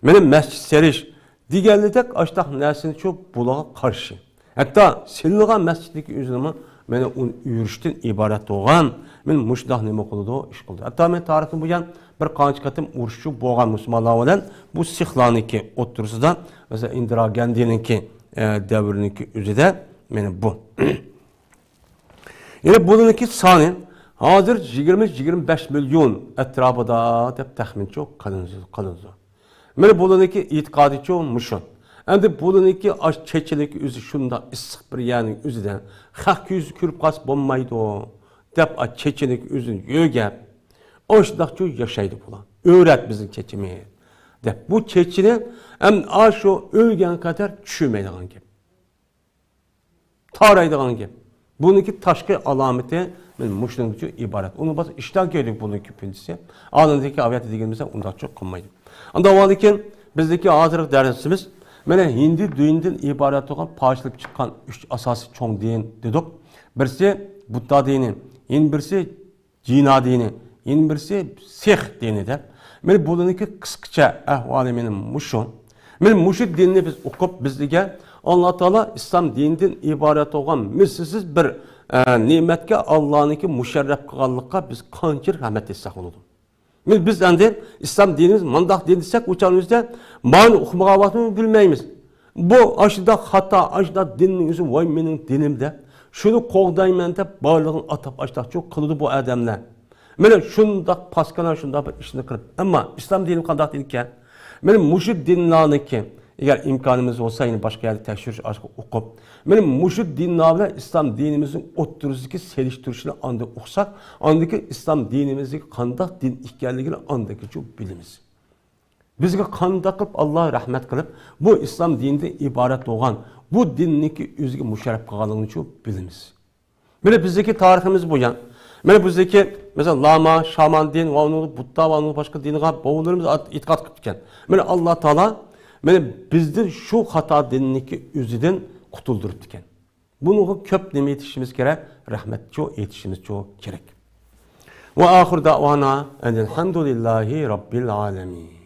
Benim mescid seriş diğerlitek açtaq nersini çok bulağa karşı. Hatta siliniğen mesciddeki üzerine beni onun yürüyüşten ibaret olan. Benim muşdah neme kıldı o iş kıldı. Hatta ben tarihim bu yan bir kanç katım uğruşçu boğan Müslümanlar olan bu Sihlaniki oturusunda mesela Indira Gandhi'ninki devrininki üzerinde benim bu. Yani bununki sani hazır 20-25 milyon etrafında deb taxmin çok kalındı. Mene bularniki itiqadi çok muşun. Endi buniki aş çeçilik üzü şunda ıssıq bir yerning üzüden haq yüzü kürüp qas bolmaydı dep aş çeçilik üzün yögep oşdaqçı yaşaydı bulan. Öğret bizim çeçimi dep bu çeçini hem aşo ölgen kadar çüşümeydiğen gep. Taraydiğen gep. Buniki taşkı alameti muşnun için ibaret. Onu bas işten geldik bununki püntisi. Anındaki aviyat dediğimizde ondan çok kalmaydı. Anda o halde bizdeki hazırlık dersimiz mene hindi düğünden ibaret olan parçalık çıkan 3 asası çoğun din dedik. Birisi Buddha dini, yeni birisi Cina dini, yeni birisi Sikh dini de. Mene bununki kısaca ahvali benim muşun. Mene muşu dinini biz okup bizlige Allah Teala İslam dininden ibaret olan misilsiz bir nimetke Allah'ınki müşerref kılallıkka biz kançır rahmet etsek oldu. Biz endi İslam dinimiz mandak din desek uçağımızda man okumağa vaktini bilmeyimiz. Bu aşıda hata, aşıda dinin yüzü vay benim dinimde. Şunu qoğdaymen de bağlığın atıp aşıda çok kılıdı bu adamlar. Mene şunda paskana şunda bir işini kırıp. Ama İslam dini kandak dinken, benim muşid dinlarınki eğer imkanımız olsa yine başka yerde tekşiriş okup, benim muşid dinlerle İslam dinimizin oturuzdaki seliştirişini anda okusak, andaki İslam dinimizdeki kandak din ihkerliğini andaki çok bilimiz. Bizge kandak kılıp Allah rahmet kılıp, bu İslam dininde ibaret olan, bu dinindeki üzgü müşerref kağalığını çok bilimiz. Böyle bizdeki tarihimiz bu yan. Böyle bizdeki mesela Lama, Şaman din, Buddha, başka dini boğularımız itikat kıpken. Böyle Allah Teala bizden şu hata dinindeki üzüden kutuldurup diken. Bunu köp neme yetişimiz gerek, rahmet çok yetişimiz çok gerek. Ve ahir davana enelhamdülillahi rabbil alemin.